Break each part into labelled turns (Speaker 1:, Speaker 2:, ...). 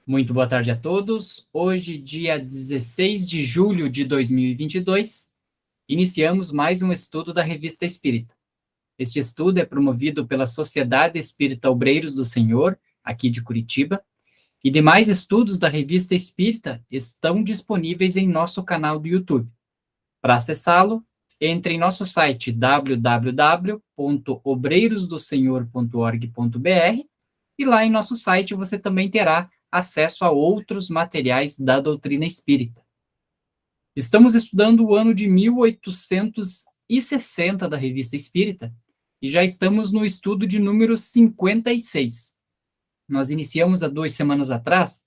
Speaker 1: Muito boa tarde a todos. Hoje, dia 16 de julho de 2022, iniciamos mais um estudo da Revista Espírita. Este estudo é promovido pela Sociedade Espírita Obreiros do Senhor, aqui de Curitiba, e demais estudos da Revista Espírita estão disponíveis em nosso canal do YouTube. Para acessá-lo, entre em nosso site www.obreirosdosenhor.org.br e lá em nosso site você também terá acesso a outros materiais da doutrina espírita. Estamos estudando o ano de 1860 da Revista Espírita e já estamos no estudo de número 56. Nós iniciamos há 2 semanas atrás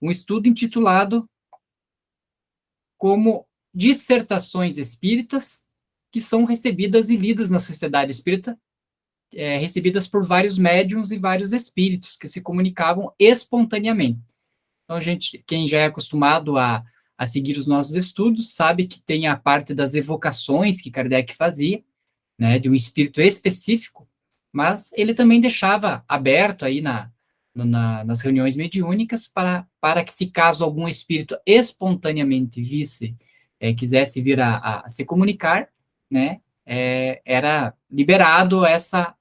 Speaker 1: um estudo intitulado como Dissertações Espíritas, que são recebidas e lidas na sociedade espírita, recebidas por vários médiuns e vários espíritos que se comunicavam espontaneamente. Então, quem já é acostumado a seguir os nossos estudos, sabe que tem a parte das evocações que Kardec fazia, né, de um espírito específico, mas ele também deixava aberto aí nas reuniões mediúnicas para que, se caso algum espírito espontaneamente quisesse vir a se comunicar, né, era liberado essa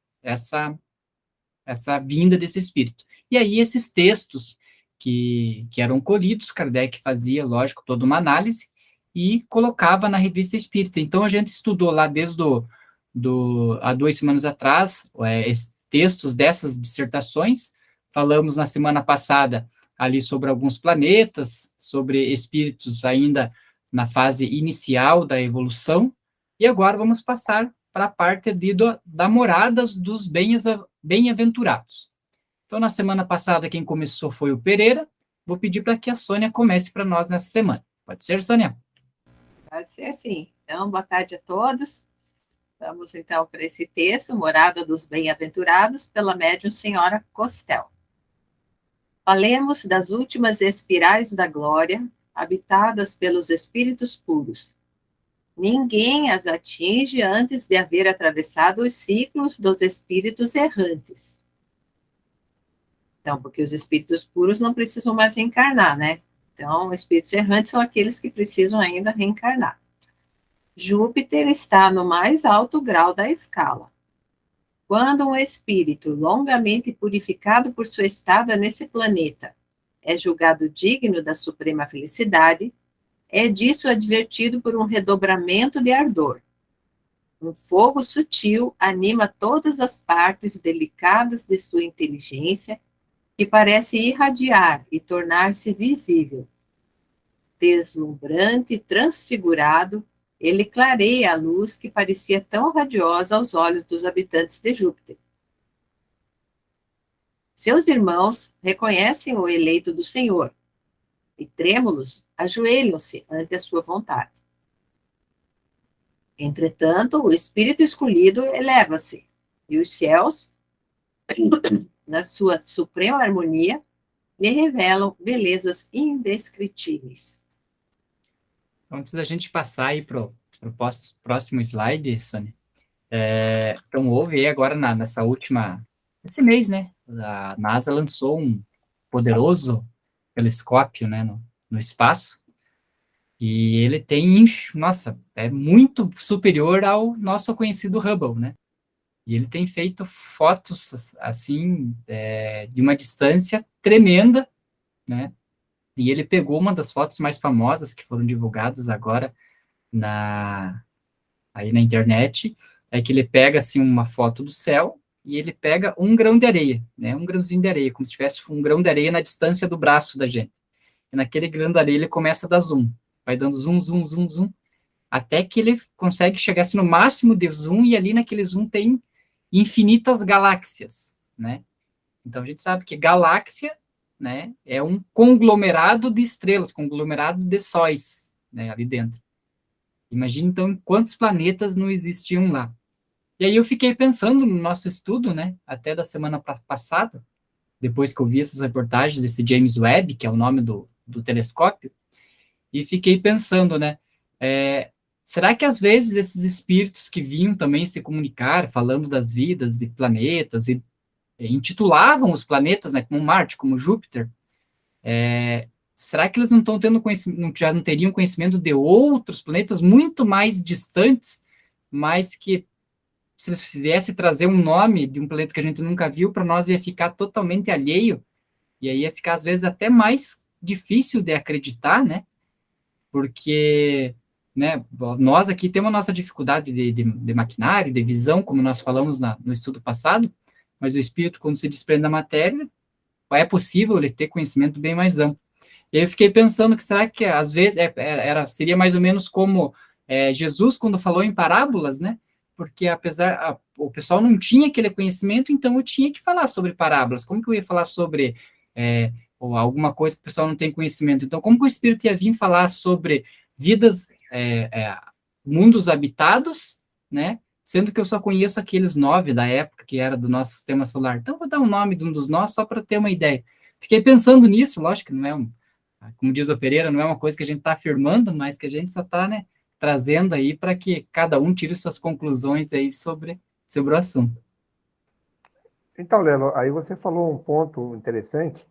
Speaker 1: vinda desse espírito. E aí esses textos que eram colhidos, Kardec fazia, lógico, toda uma análise e colocava na Revista Espírita. Então a gente estudou lá desde há 2 semanas atrás, textos dessas dissertações. Falamos na semana passada ali sobre alguns planetas, sobre espíritos ainda na fase inicial da evolução, e agora vamos passar para a parte da moradas dos bem-aventurados. Então, na semana passada, quem começou foi o Pereira. Vou pedir para que a Sônia comece para nós nessa semana. Pode ser, Sônia?
Speaker 2: Pode ser, sim. Então, boa tarde a todos. Vamos, então, para esse texto, Morada dos Bem-Aventurados, pela médium Senhora Costel. Falemos das últimas espirais da glória, habitadas pelos espíritos puros. Ninguém as atinge antes de haver atravessado os ciclos dos espíritos errantes. Então, porque os espíritos puros não precisam mais reencarnar, né? Então, espíritos errantes são aqueles que precisam ainda reencarnar. Júpiter está no mais alto grau da escala. Quando um espírito longamente purificado por sua estada nesse planeta é julgado digno da suprema felicidade, é disso advertido por um redobramento de ardor. Um fogo sutil anima todas as partes delicadas de sua inteligência, que parece irradiar e tornar-se visível. Deslumbrante e transfigurado, ele clareia a luz que parecia tão radiosa aos olhos dos habitantes de Júpiter. Seus irmãos reconhecem o eleito do Senhor, e trêmulos ajoelham-se ante a sua vontade. Entretanto, o espírito escolhido eleva-se, e os céus, na sua suprema harmonia, lhe revelam belezas indescritíveis.
Speaker 1: Antes da gente passar aí para o próximo slide, Sônia, então houve aí agora esse mês, né, a NASA lançou um poderoso telescópio, né, no espaço, e ele tem, nossa, é muito superior ao nosso conhecido Hubble, né, e ele tem feito fotos, assim, de uma distância tremenda, né, e ele pegou uma das fotos mais famosas que foram divulgadas agora aí na internet, é que ele pega, assim, uma foto do céu, e ele pega um grão de areia, né, um grãozinho de areia, como se tivesse um grão de areia na distância do braço da gente. E naquele grão de areia ele começa a dar zoom, vai dando zoom, zoom, zoom, zoom, até que ele consegue chegar assim, no máximo de zoom, e ali naquele zoom tem infinitas galáxias, né? Então a gente sabe que galáxia, né, é um conglomerado de estrelas, conglomerado de sóis, né, ali dentro. Imagina então quantos planetas não existiam lá. E aí eu fiquei pensando no nosso estudo, né, até da semana passada, depois que eu vi essas reportagens desse James Webb, que é o nome do telescópio, e fiquei pensando, né, será que às vezes esses espíritos que vinham também se comunicar, falando das vidas de planetas, e intitulavam os planetas, né, como Marte, como Júpiter, Será que eles não estão tendo conhecimento, já não teriam conhecimento de outros planetas muito mais distantes, mas que, se eles viessem trazer um nome de um planeta que a gente nunca viu, para nós ia ficar totalmente alheio, e aí ia ficar, às vezes, até mais difícil de acreditar, né? Porque, né, nós aqui temos a nossa dificuldade de maquinário, de visão, como nós falamos no estudo passado, mas o espírito, quando se desprende da matéria, é possível ele ter conhecimento bem mais amplo. E aí eu fiquei pensando que será que, às vezes, seria mais ou menos como Jesus, quando falou em parábolas, né? Porque, o pessoal não tinha aquele conhecimento, então eu tinha que falar sobre parábolas. Como que eu ia falar sobre ou alguma coisa que o pessoal não tem conhecimento? Então, como que o Espírito ia vir falar sobre vidas, mundos habitados, né? Sendo que eu só conheço aqueles 9 da época, que era do nosso sistema solar. Então, vou dar um nome de um dos nossos, só para ter uma ideia. Fiquei pensando nisso, lógico que não é como diz o Pereira, não é uma coisa que a gente está afirmando, mas que a gente só está, né, trazendo aí para que cada um tire suas conclusões aí sobre o assunto.
Speaker 3: Então, Lelo, aí você falou um ponto interessante.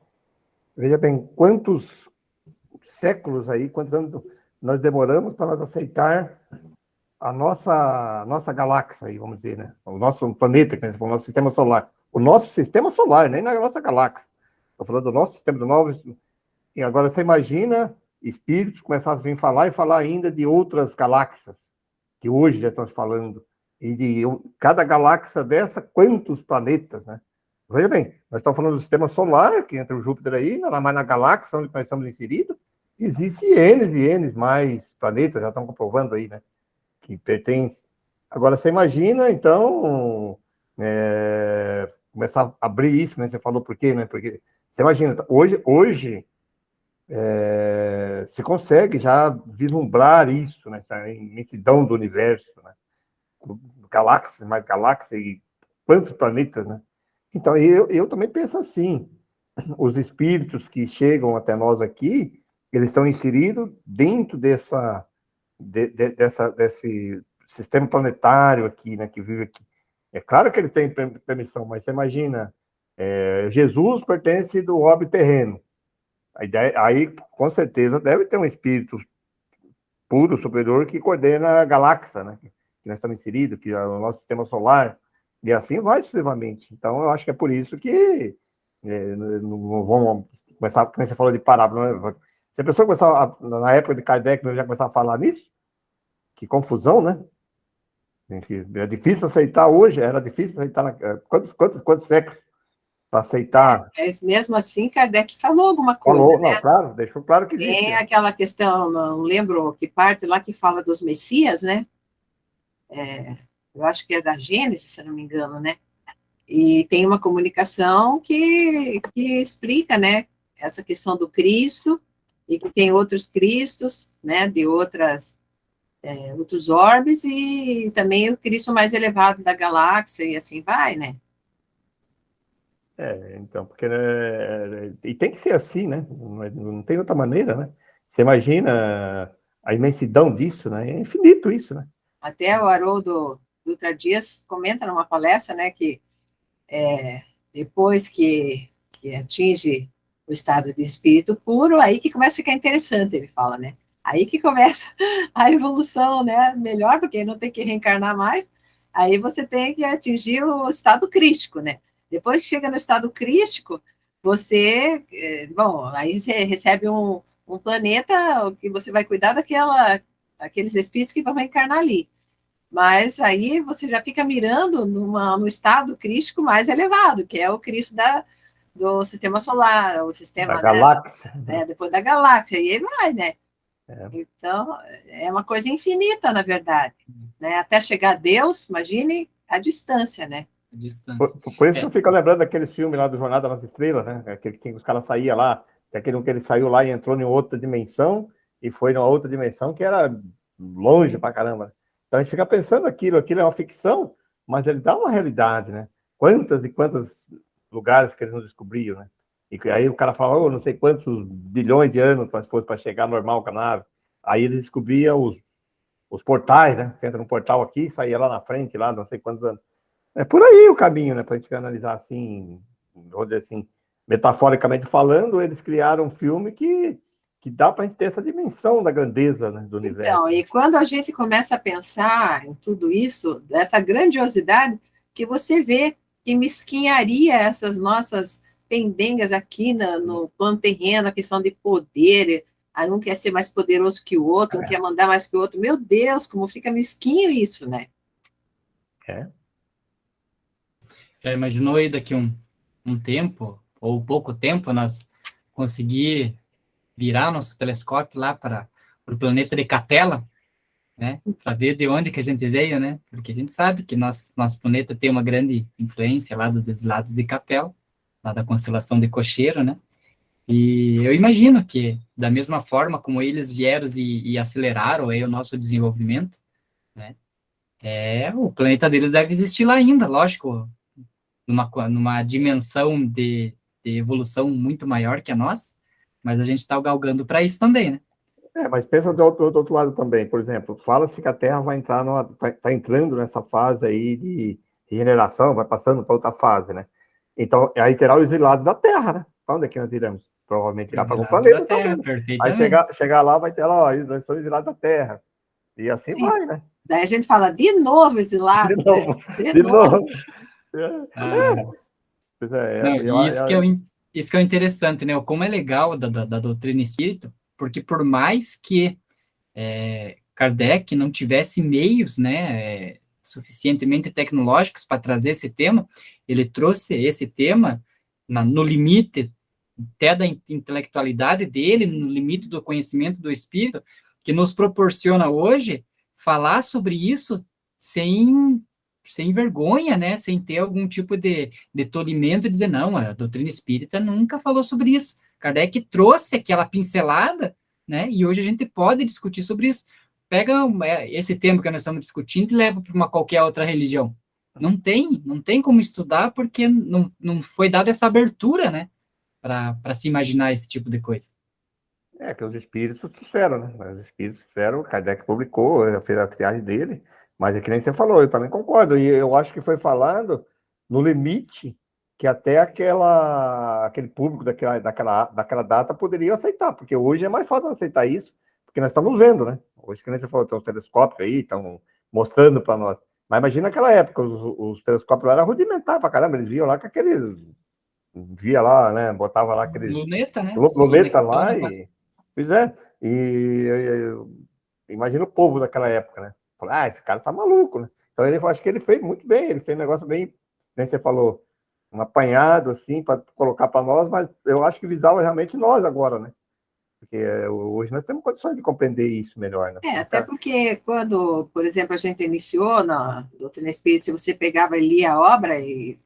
Speaker 3: Veja bem, quantos séculos aí, quantos anos nós demoramos para nós aceitar a nossa galáxia, aí, vamos dizer, né? O nosso planeta, o nosso sistema solar. O nosso sistema solar, nem na nossa galáxia. Estou falando do nosso sistema, do novo. E agora você imagina espíritos começarem a vir falar e falar ainda de outras galáxias, que hoje já estão falando. E de cada galáxia dessa, quantos planetas, né? Veja bem, nós estamos falando do sistema solar, que entra o Júpiter aí, mas na galáxia onde nós estamos inseridos, existe N e N mais planetas, já estão comprovando aí, né? Que pertence. Agora, você imagina, então, começar a abrir isso, né? Você falou por quê, né? Porque, você imagina, hoje se consegue já vislumbrar isso, né? Essa imensidão do universo, né? Galáxias, mais galáxias e quantos planetas, né? Então, eu também penso assim, os espíritos que chegam até nós aqui, eles estão inseridos dentro desse sistema planetário aqui, né, que vive aqui. É claro que ele tem permissão, mas você imagina, Jesus pertence do orbe terreno. Aí, com certeza, deve ter um espírito puro, superior, que coordena a galáxia, né, que nós estamos inseridos, que é o nosso sistema solar, e assim vai sucessivamente. Então, eu acho que é por isso que não vamos começar, como você falou de parábola, né? Se a pessoa começar, na época de Kardec, já começar a falar nisso, que confusão, né? É difícil aceitar hoje, era difícil aceitar. Quantos séculos para aceitar?
Speaker 2: Mas mesmo assim, Kardec falou alguma coisa,
Speaker 3: Falou,
Speaker 2: né?
Speaker 3: não, claro, deixou claro que existe.
Speaker 2: Tem aquela questão, não lembro que parte lá que fala dos Messias, né? Eu acho que é da Gênesis, se eu não me engano, né? E tem uma comunicação que explica, né, essa questão do Cristo, e que tem outros Cristos, né, de outros orbes, e também o Cristo mais elevado da galáxia, e assim vai, né?
Speaker 3: Então, porque e tem que ser assim, né? Não tem outra maneira, né? Você imagina a imensidão disso, né? É infinito isso, né?
Speaker 2: Até o Haroldo Dutra Dias comenta numa palestra, né, que depois que atinge o estado de espírito puro, aí que começa a ficar interessante, ele fala, né? Aí que começa a evolução, né? Melhor, porque não tem que reencarnar mais. Aí você tem que atingir o estado crístico, né? Depois que chega no estado crístico, você, bom, aí você recebe um planeta que você vai cuidar daqueles espíritos que vão reencarnar ali. Mas aí você já fica mirando no estado crístico mais elevado, que é o Cristo do sistema solar, o sistema,
Speaker 3: Da galáxia.
Speaker 2: né, depois da galáxia, e aí vai, né?
Speaker 3: É.
Speaker 2: Então, é uma coisa infinita, na verdade. Né? Até chegar a Deus, imagine a distância, né?
Speaker 1: A distância.
Speaker 3: Por isso que eu fico lembrando daquele filme lá do Jornada nas Estrelas, né? Aquele que os caras saíam lá, aquele que ele saiu lá e entrou em outra dimensão, e foi numa outra dimensão que era longe pra caramba. Então a gente fica pensando aquilo é uma ficção, mas ele dá uma realidade, né? Quantas e quantos lugares que eles não descobriam, né? E aí o cara fala, não sei quantos bilhões de anos fosse para chegar normal com a nave. Aí eles descobriam os portais, né? Você entra no portal aqui, saía lá na frente, lá não sei quantos anos. É por aí o caminho, né? Para a gente analisar assim, vou dizer assim, metaforicamente falando, eles criaram um filme que dá para a gente ter essa dimensão da grandeza, né, do universo.
Speaker 2: Então, e quando a gente começa a pensar em tudo isso, dessa grandiosidade, que você vê que mesquinharia essas nossas pendengas aqui no plano terreno, a questão de poder, um quer ser mais poderoso que o outro, um quer mandar mais que o outro. Meu Deus, como fica mesquinho isso, né?
Speaker 1: Já imaginou aí daqui um tempo, ou pouco tempo, nós conseguir virar nosso telescópio lá para o planeta de Catela, né? Para ver de onde que a gente veio, né? Porque a gente sabe que nosso planeta tem uma grande influência lá dos exilados de Capela, lá da constelação de Cocheiro, né? E eu imagino que, da mesma forma como eles vieram e aceleraram aí o nosso desenvolvimento, né? O planeta deles deve existir lá ainda, lógico, numa dimensão de evolução muito maior que a nossa, mas a gente está galgando para isso também, né?
Speaker 3: Mas pensa do outro lado também, por exemplo, fala-se que a Terra vai entrar tá entrando nessa fase aí de regeneração, vai passando para outra fase, né? Então, aí terá os exilados da Terra, né? Para onde é que nós iremos? Provavelmente irá para algum planeta
Speaker 1: Terra,
Speaker 3: também. Aí
Speaker 1: perfeitamente.
Speaker 3: chegar lá, vai ter lá, ó, nós somos exilados da Terra. E assim
Speaker 2: Sim.
Speaker 3: vai, né?
Speaker 2: Daí a gente fala, de novo exilado,
Speaker 3: De novo,
Speaker 2: né?
Speaker 3: de novo.
Speaker 1: Não, e isso que é o interessante, né? Como é legal da doutrina espírita, porque por mais que Kardec não tivesse meios, né, suficientemente tecnológicos para trazer esse tema, ele trouxe esse tema no limite até da intelectualidade dele, no limite do conhecimento do espírito, que nos proporciona hoje falar sobre isso sem vergonha, né, sem ter algum tipo de tolimento e dizer, não, a doutrina espírita nunca falou sobre isso. Kardec trouxe aquela pincelada, né, e hoje a gente pode discutir sobre isso. Pega esse tema que nós estamos discutindo e leva para uma qualquer outra religião. Não tem como estudar porque não foi dada essa abertura, né, para se imaginar esse tipo de coisa.
Speaker 3: Que os espíritos trouxeram, né? Os espíritos trouxeram, Kardec publicou, fez a triagem dele, mas é que nem você falou, eu também concordo, e eu acho que foi falando no limite que até aquele público daquela data poderia aceitar, porque hoje é mais fácil aceitar isso, porque nós estamos vendo, né? Hoje, que nem você falou, tem os telescópios aí, estão mostrando para nós. Mas imagina aquela época, os telescópios lá eram rudimentares para caramba, eles viam lá com aqueles. Via lá, né? Botava lá aqueles.
Speaker 1: Luneta, né?
Speaker 3: Luneta lá e. Pois é. E imagina o povo daquela época, né? Fala, esse cara tá maluco, né? Então ele acho que ele fez muito bem, ele fez um negócio bem, nem você falou, um apanhado assim para colocar para nós, mas eu acho que visava realmente nós agora, né? Porque hoje nós temos condições de compreender isso melhor, né?
Speaker 2: Até porque quando, por exemplo, a gente iniciou na doutrina espírita, se você pegava e lia a obra, e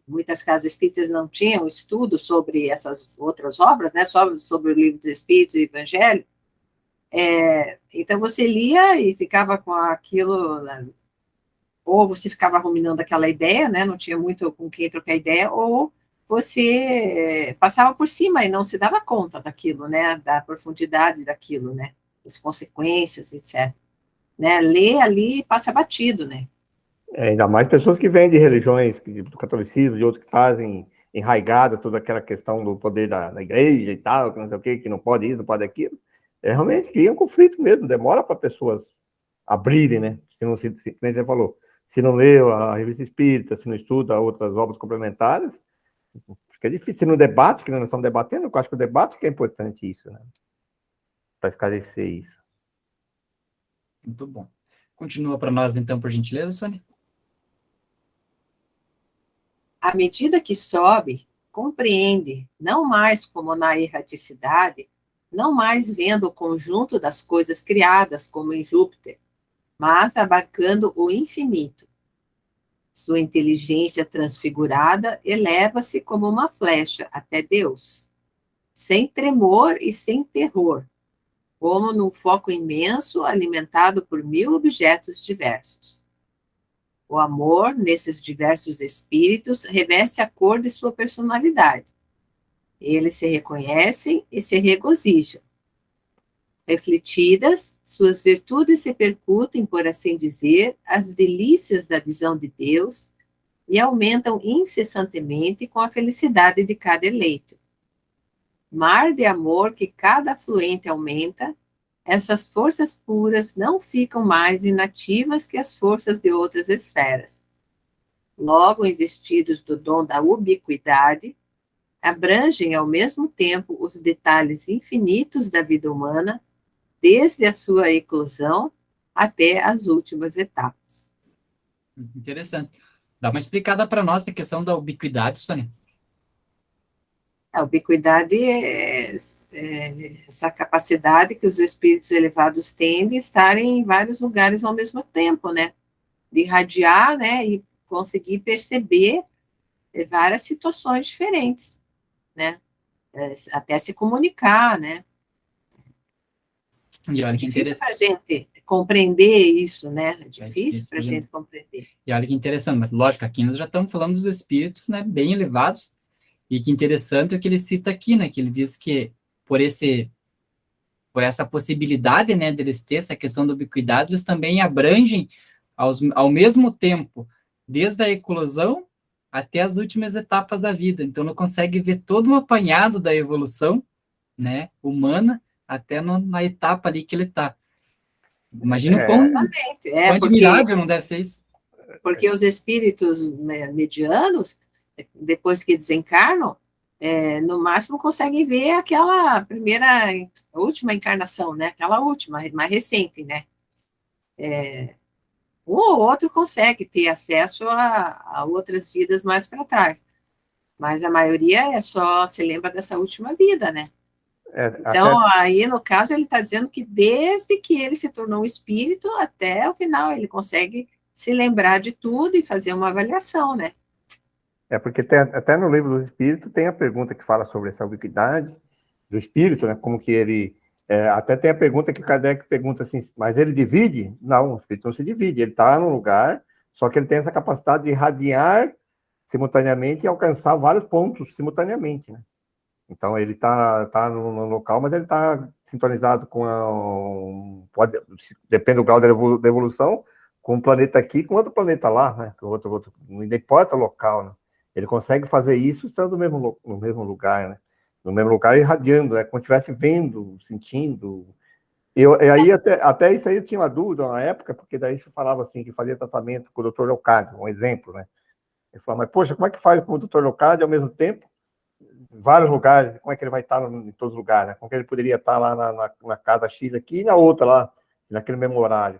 Speaker 2: muitas casas espíritas não tinham estudo sobre essas outras obras, né, só sobre o livro dos Espíritos e o Evangelho, então você lia e ficava com aquilo, né, ou você ficava ruminando aquela ideia, né, não tinha muito com quem trocar ideia, ou você passava por cima e não se dava conta daquilo, né, da profundidade daquilo, né, das consequências, etc. Né, lê ali e passa batido, né.
Speaker 3: Ainda mais pessoas que vêm de religiões, do catolicismo, de outros que fazem enraigada toda aquela questão do poder da igreja e tal, que não sei o quê, que não pode isso, não pode aquilo. Realmente cria um conflito mesmo, demora para pessoas abrirem, né? Nem você falou, se não lê a revista espírita, se não estuda outras obras complementares, fica difícil. No debate, que nós estamos debatendo, eu acho que o debate que é importante isso, né? Para esclarecer isso.
Speaker 1: Muito bom. Continua para nós, então, por gentileza, Sônia.
Speaker 2: À medida que sobe, compreende, não mais como na erraticidade, não mais vendo o conjunto das coisas criadas, como em Júpiter, mas abarcando o infinito. Sua inteligência transfigurada eleva-se como uma flecha até Deus, sem tremor e sem terror, como num foco imenso alimentado por 1000 objetos diversos. O amor, nesses diversos espíritos, reveste a cor de sua personalidade. Eles se reconhecem e se regozijam. Refletidas, suas virtudes se percutem, por assim dizer, as delícias da visão de Deus, e aumentam incessantemente com a felicidade de cada eleito. Mar de amor que cada afluente aumenta, essas forças puras não ficam mais inativas que as forças de outras esferas. Logo, investidos do dom da ubiquidade, abrangem ao mesmo tempo os detalhes infinitos da vida humana, desde a sua eclosão até as últimas etapas.
Speaker 1: Interessante. Dá uma explicada para nós a questão da ubiquidade, Sônia.
Speaker 2: A ubiquidade essa capacidade que os espíritos elevados têm de estarem em vários lugares ao mesmo tempo, né? De irradiar, né? E conseguir perceber várias situações diferentes, né? Até se comunicar, né?
Speaker 1: E olha
Speaker 2: É
Speaker 1: que
Speaker 2: difícil para a gente compreender isso, né? É difícil
Speaker 1: difícil
Speaker 2: para a gente compreender.
Speaker 1: E olha que interessante, mas lógico, aqui nós já estamos falando dos espíritos, né, bem elevados, e que interessante é o que ele cita aqui, né, que ele diz que por essa possibilidade, né, deles ter essa questão da ubiquidade, eles também abrangem ao mesmo tempo, desde a eclosão até as últimas etapas da vida. Então, não consegue ver todo um apanhado da evolução, né, humana, até na etapa ali que ele está. Imagina o quão
Speaker 2: Exatamente.
Speaker 1: admirável não deve ser isso.
Speaker 2: Porque os espíritos medianos, depois que desencarnam, no máximo conseguem ver aquela última encarnação, né? Aquela última, mais recente, né? Um ou outro consegue ter acesso a outras vidas mais para trás, mas a maioria só se lembra dessa última vida, né? Então, aí, no caso, ele está dizendo que desde que ele se tornou um espírito até o final, ele consegue se lembrar de tudo e fazer uma avaliação, né?
Speaker 3: Porque até no livro do Espírito tem a pergunta que fala sobre essa ubiquidade do Espírito, né? Como que ele... até tem a pergunta que Kardec pergunta assim, mas ele divide? Não, o Espírito não se divide, ele está num lugar, só que ele tem essa capacidade de irradiar simultaneamente e alcançar vários pontos simultaneamente, né? Então, ele tá no local, mas ele está sintonizado com... depende do grau da evolução, com um planeta aqui e com outro planeta lá, né? Não importa o local, né? Ele consegue fazer isso estando no mesmo lugar, né? No mesmo lugar, irradiando, né? Como se estivesse vendo, sentindo. E aí, até isso aí eu tinha uma dúvida na época, porque daí se falava assim, que fazia tratamento com o Dr. Leocádio, um exemplo, né? Ele falava, mas poxa, como é que faz com o Dr. Leocádio ao mesmo tempo? Em vários lugares, como é que ele vai estar em todos os lugares, né? Como que ele poderia estar lá na casa X aqui e na outra lá, naquele mesmo horário.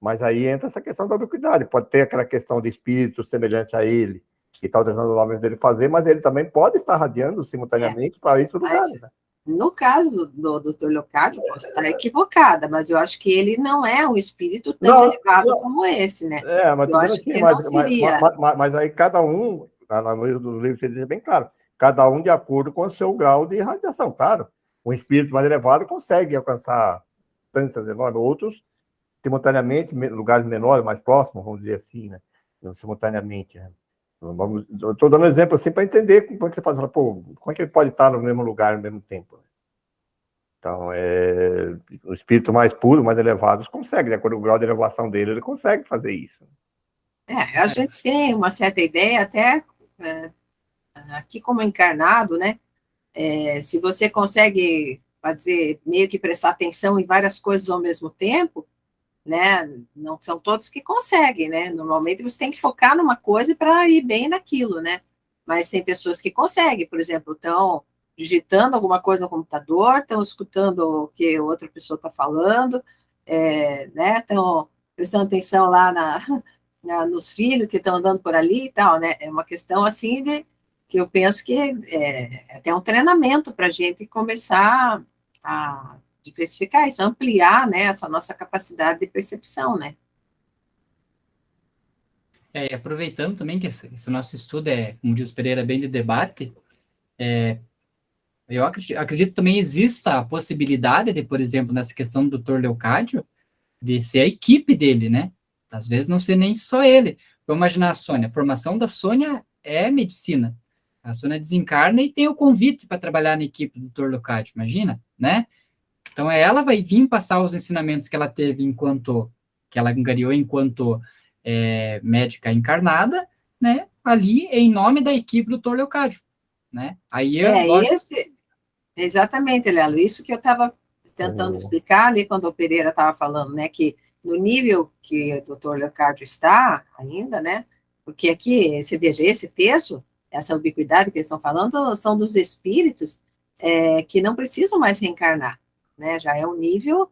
Speaker 3: Mas aí entra essa questão da ubiquidade. Pode ter aquela questão de espírito semelhante a ele, que está utilizando o nome dele fazer, mas ele também pode estar radiando simultaneamente para isso lugares. Né?
Speaker 2: No caso do Dr. Leocádio, posso estar equivocada, mas eu acho que ele não é um espírito tão elevado como esse, né?
Speaker 3: Mas
Speaker 2: eu acho
Speaker 3: assim,
Speaker 2: que não seria.
Speaker 3: Mas aí cada um, no livro ele diz bem claro, cada um de acordo com o seu grau de radiação. Claro, um espírito mais elevado consegue alcançar distâncias enormes, outros simultaneamente, lugares menores, mais próximos, vamos dizer assim, né? Simultaneamente, né? Estou dando exemplo assim para entender como é que você pode falar, pô, como é que ele pode estar no mesmo lugar ao mesmo tempo. Né? Então, o espírito mais puro, mais elevado, consegue, de acordo com o grau de elevação dele, ele consegue fazer isso.
Speaker 2: A gente tem uma certa ideia, até aqui como encarnado, né? Se você consegue fazer, meio que prestar atenção em várias coisas ao mesmo tempo, né? Não são todos que conseguem, né? Normalmente você tem que focar numa coisa para ir bem naquilo, né? Mas tem pessoas que conseguem, por exemplo, estão digitando alguma coisa no computador, estão escutando o que outra pessoa está falando, né? Estão prestando atenção lá nos filhos que estão andando por ali e tal, né? É uma questão assim que eu penso que é até um treinamento para a gente começar a diversificar isso, ampliar, né, essa nossa capacidade de percepção, né?
Speaker 1: E aproveitando também que esse nosso estudo como diz o Pereira, bem de debate, eu acredito também exista a possibilidade de, por exemplo, nessa questão do Dr. Leocádio, de ser a equipe dele, né? Às vezes não ser nem só ele. Vamos imaginar a Sônia. A formação da Sônia é medicina. A Sônia desencarna e tem o convite para trabalhar na equipe do Dr. Leocádio, imagina, né? Então, ela vai vir passar os ensinamentos que ela teve que ela angariou enquanto médica encarnada, né, ali em nome da equipe do Dr. Leocádio, né? Aí lógico,
Speaker 2: Exatamente, Lelo, isso que eu estava tentando explicar ali quando o Pereira estava falando, né, que no nível que o doutor Leocádio está ainda, né, porque aqui, você veja, esse texto, essa ubiquidade que eles estão falando, são dos espíritos que não precisam mais reencarnar, né, já é um nível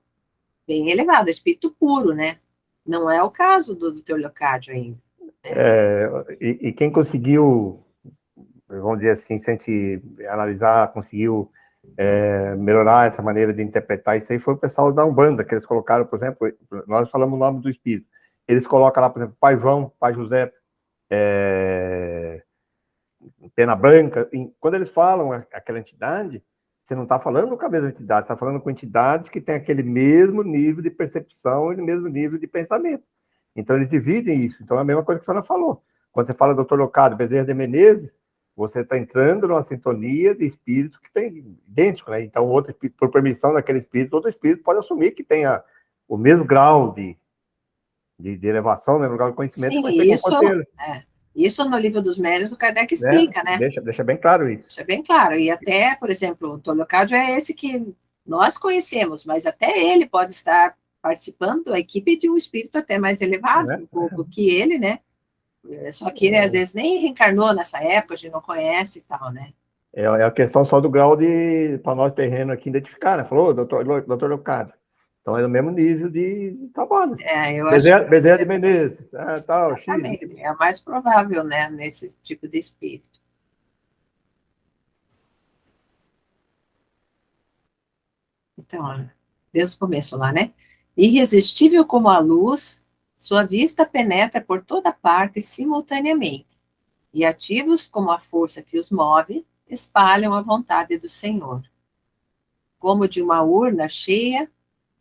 Speaker 2: bem elevado, espírito puro, né, não é o caso do doutor Leocádio ainda.
Speaker 3: E quem conseguiu, vamos dizer assim, se a gente analisar, conseguiu melhorar essa maneira de interpretar isso aí, foi o pessoal da Umbanda, que eles colocaram, por exemplo, nós falamos o nome do espírito, eles colocam lá, por exemplo, Pai João, Pai José, Pena Branca, quando eles falam aquela entidade, você não está falando com a mesma entidade, está falando com entidades que têm aquele mesmo nível de percepção e o mesmo nível de pensamento. Então, eles dividem isso. Então, é a mesma coisa que a senhora falou. Quando você fala Dr. Leocádio Bezerra de Menezes, você está entrando numa sintonia de espíritos que tem idêntico, né? Então, outro espírito, por permissão daquele espírito, outro espírito pode assumir que tenha o mesmo grau de elevação, né, no grau de conhecimento.
Speaker 2: Sim,
Speaker 3: que vai ter
Speaker 2: isso no livro dos médiuns o Kardec
Speaker 3: né?
Speaker 2: explica, né?
Speaker 3: Deixa bem claro isso.
Speaker 2: Deixa bem claro. E até, por exemplo, o Tolocádio é esse que nós conhecemos, mas até ele pode estar participando da equipe de um espírito até mais elevado, um pouco que ele, né? Só que ele, às vezes, nem reencarnou nessa época, a gente não conhece e tal, né?
Speaker 3: É a questão só do grau de, para nós terreno aqui, identificar, né? Falou, doutor Leocádio. Então, é do mesmo nível de trabalho.
Speaker 2: Eu acho
Speaker 3: Bezerra de Menezes, tal,
Speaker 2: exatamente,
Speaker 3: X.
Speaker 2: é a mais provável, né, nesse tipo de espírito. Então, desde o começo lá, né? Irresistível como a luz, sua vista penetra por toda parte simultaneamente, e ativos como a força que os move, espalham a vontade do Senhor. Como de uma urna cheia,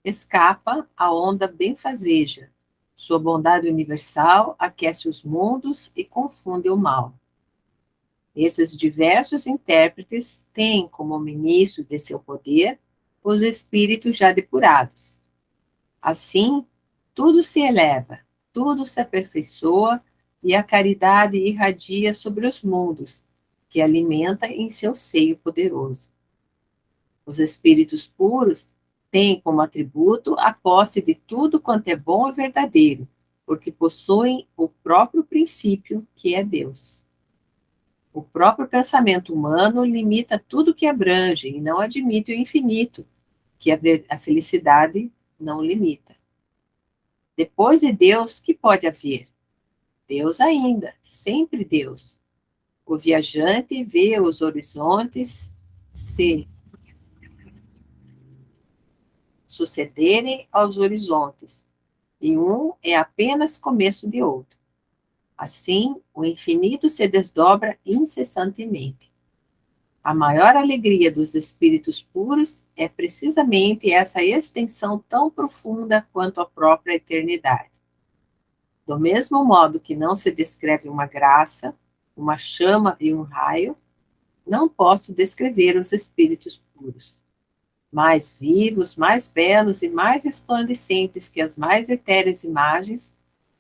Speaker 2: escapa a onda benfazeja. Sua bondade universal aquece os mundos e confunde o mal. Esses diversos intérpretes têm como ministros de seu poder os espíritos já depurados. Assim, tudo se eleva, tudo se aperfeiçoa e a caridade irradia sobre os mundos, que alimenta em seu seio poderoso. Os espíritos puros têm como atributo a posse de tudo quanto é bom e verdadeiro, porque possuem o próprio princípio, que é Deus. O próprio pensamento humano limita tudo que abrange e não admite o infinito, que a felicidade não limita. Depois de Deus, que pode haver? Deus ainda, sempre Deus. O viajante vê os horizontes se sucederem aos horizontes, e um é apenas começo de outro. Assim, o infinito se desdobra incessantemente. A maior alegria dos espíritos puros é precisamente essa extensão tão profunda quanto a própria eternidade. Do mesmo modo que não se descreve uma graça, uma chama e um raio, não posso descrever os espíritos puros. Mais vivos, mais belos e mais resplandecentes que as mais etéreas imagens,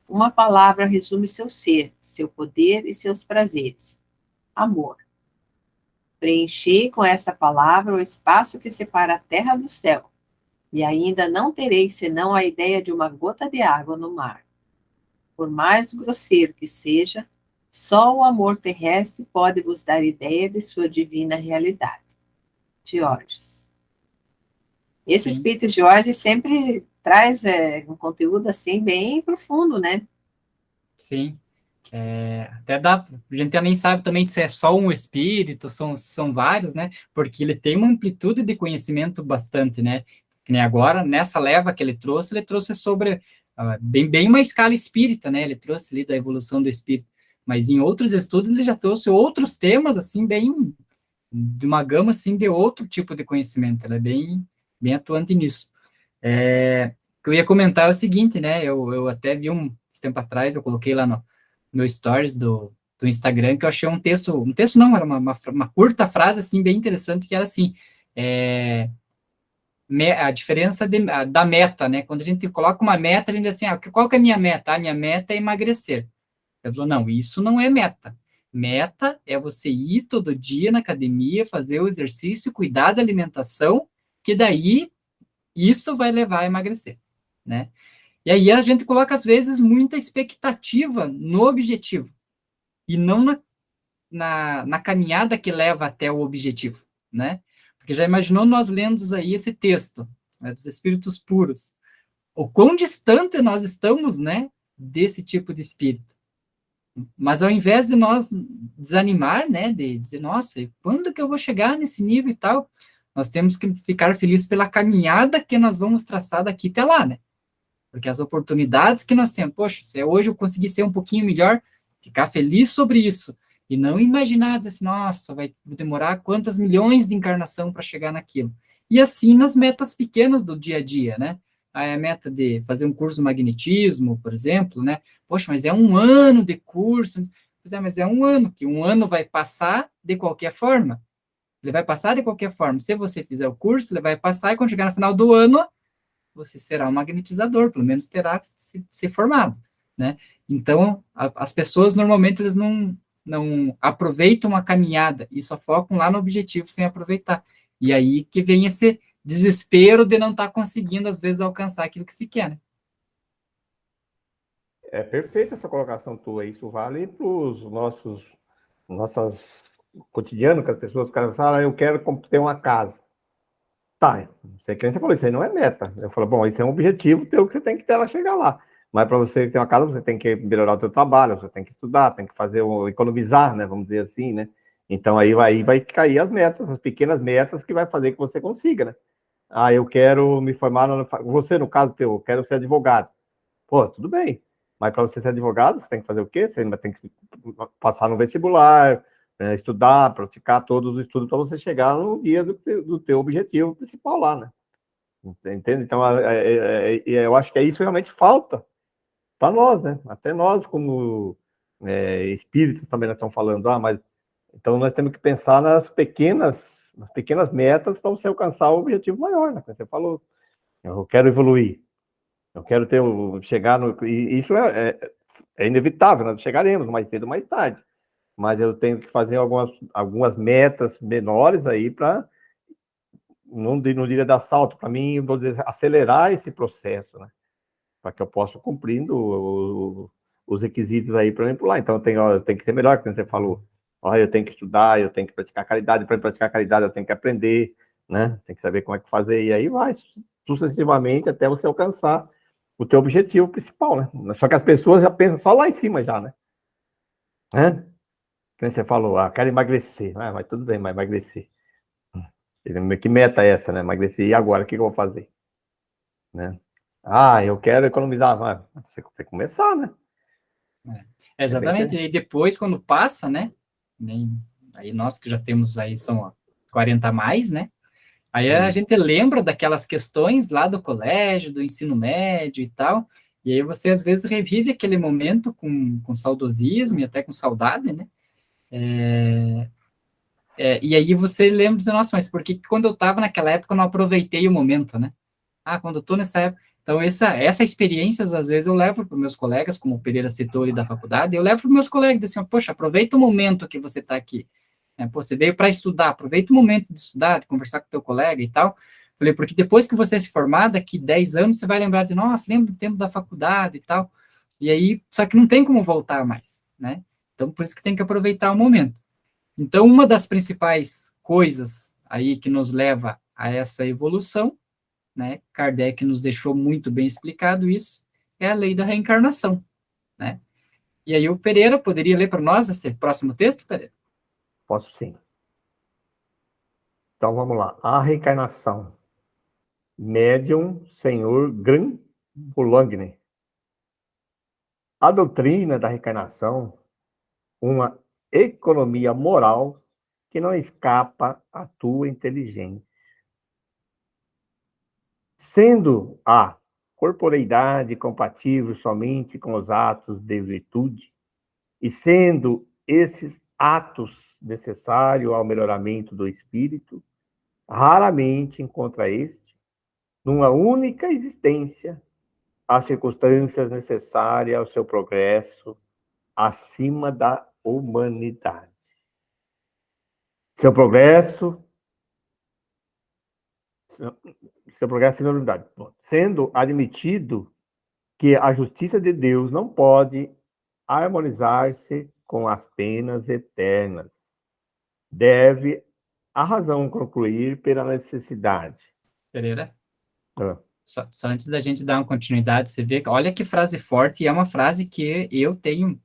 Speaker 2: uma palavra resume seu ser, seu poder e seus prazeres: amor. Preenchi com essa palavra o espaço que separa a terra do céu, e ainda não tereis senão a ideia de uma gota de água no mar. Por mais grosseiro que seja, só o amor terrestre pode vos dar ideia de sua divina realidade. Georges. Esse espírito de Jorge sempre traz um conteúdo assim bem profundo, né?
Speaker 1: Sim. Até a gente nem sabe também se é só um espírito, são vários, né? Porque ele tem uma amplitude de conhecimento bastante, né? Que nem agora, nessa leva que ele trouxe sobre bem uma escala espírita, né? Ele trouxe ali da evolução do espírito. Mas em outros estudos ele já trouxe outros temas, assim, bem de uma gama, assim, de outro tipo de conhecimento. Ele é bem atuante nisso. O que eu ia comentar é o seguinte, né? Eu até vi esse tempo atrás, eu coloquei lá no meu stories do Instagram, que eu achei um texto não, era uma curta frase, assim, bem interessante, que era assim, a diferença da meta, né? Quando a gente coloca uma meta, a gente diz assim, qual que é a minha meta? A minha meta é emagrecer. Ele falou, não, isso não é meta. Meta é você ir todo dia na academia, fazer o exercício, cuidar da alimentação, que daí isso vai levar a emagrecer, né? E aí a gente coloca, às vezes, muita expectativa no objetivo, e não na caminhada que leva até o objetivo, né? Porque já imaginou nós lendo aí esse texto, né, dos espíritos puros, o quão distante nós estamos, né, desse tipo de espírito. Mas ao invés de nós desanimar, né, de dizer, nossa, quando que eu vou chegar nesse nível e tal, nós temos que ficar felizes pela caminhada que nós vamos traçar daqui até lá, né? Porque as oportunidades que nós temos, poxa, se hoje eu conseguir ser um pouquinho melhor, ficar feliz sobre isso, e não imaginar, dizer assim, nossa, vai demorar quantas milhões de encarnação para chegar naquilo. E assim nas metas pequenas do dia a dia, né? A meta de fazer um curso de magnetismo, por exemplo, né? Poxa, mas é um ano de curso. Pois é, mas é um ano, que um ano vai passar de qualquer forma. Ele vai passar de qualquer forma. Se você fizer o curso, ele vai passar, e quando chegar no final do ano, você será um magnetizador, pelo menos terá se formado, né? Então, as pessoas normalmente eles não aproveitam a caminhada e só focam lá no objetivo sem aproveitar. E aí que vem esse desespero de não estar conseguindo, às vezes, alcançar aquilo que se quer, né?
Speaker 3: É perfeita essa colocação tua. Isso vale para os nossos cotidianos, que as pessoas falam, eu quero ter uma casa. Tá, você que nem você falou, isso aí não é meta. Eu falo, bom, isso é um objetivo teu que você tem que ter ela chegar lá. Mas para você ter uma casa, você tem que melhorar o seu trabalho, você tem que estudar, tem que fazer, economizar, né? Vamos dizer assim, né? Então aí vai cair as metas, as pequenas metas que vai fazer que você consiga, né? Ah, eu quero me formar, você no caso teu, eu quero ser advogado. Pô, tudo bem. Mas para você ser advogado, você tem que fazer o quê? Você ainda tem que passar no vestibular, né, estudar, praticar todos os estudos para você chegar no dia do teu objetivo principal lá, né? Entende? Então, eu acho que isso realmente falta para nós, né? Até nós, como espíritas, também nós estamos falando, mas então nós temos que pensar nas pequenas metas para você alcançar o objetivo maior, né? Como você falou, eu quero evoluir. Eu quero chegar no. E isso é inevitável, nós chegaremos mais cedo ou mais tarde. Mas eu tenho que fazer algumas metas menores aí para, não diria dar salto, para mim, vou dizer, acelerar esse processo, né? Para que eu possa cumprindo os requisitos aí para mim pular. Então eu tenho que ser melhor, como você falou. Olha, eu tenho que estudar, eu tenho que praticar caridade. Para praticar caridade, eu tenho que aprender, né? Tem que saber como é que fazer. E aí vai sucessivamente até você alcançar o teu objetivo principal, né? Só que as pessoas já pensam só lá em cima já, né? Como você falou, quero emagrecer. Mas tudo bem, mas emagrecer. Que meta é essa, né? Emagrecer. E agora, o que eu vou fazer? Né? Eu quero economizar. Você começar, né? É bem
Speaker 1: Exatamente. E depois, quando passa, né? Aí nós que já temos aí, são 40 a mais, né? Aí a gente lembra daquelas questões lá do colégio, do ensino médio e tal, e aí você às vezes revive aquele momento com saudosismo e até com saudade, né? E aí você lembra, diz, nossa, mas por que quando eu estava naquela época eu não aproveitei o momento, né? Quando eu estou nessa época. Então, essa experiência, às vezes, eu levo para os meus colegas, como o Pereira citou ali da faculdade, eu levo para os meus colegas, assim, poxa, aproveita o momento que você está aqui. Pô, você veio para estudar, aproveita o momento de estudar, de conversar com o teu colega e tal. Falei, porque depois que você se formar, daqui 10 anos, você vai lembrar de, nossa, lembro do tempo da faculdade e tal. E aí, só que não tem como voltar mais, né? Então, por isso que tem que aproveitar o momento. Então, uma das principais coisas aí que nos leva a essa evolução, né? Kardec nos deixou muito bem explicado isso, é a lei da reencarnação, né? E aí o Pereira poderia ler para nós esse próximo texto, Pereira?
Speaker 3: Posso sim. Então vamos lá. A reencarnação. Médium Senhor Gran Boulogne. A doutrina da reencarnação, uma economia moral que não escapa à tua inteligência. Sendo a corporeidade compatível somente com os atos de virtude, e sendo esses atos necessários ao melhoramento do espírito, raramente encontra este, numa única existência, as circunstâncias necessárias ao seu progresso acima da humanidade. Seu progresso, seu progresso e humanidade. Sendo admitido que a justiça de Deus não pode harmonizar-se com as penas eternas. Deve a razão concluir pela necessidade.
Speaker 1: Pereira,
Speaker 3: Ah,
Speaker 1: só antes da gente dar uma continuidade, você vê, olha que frase forte, e é uma frase que eu tenho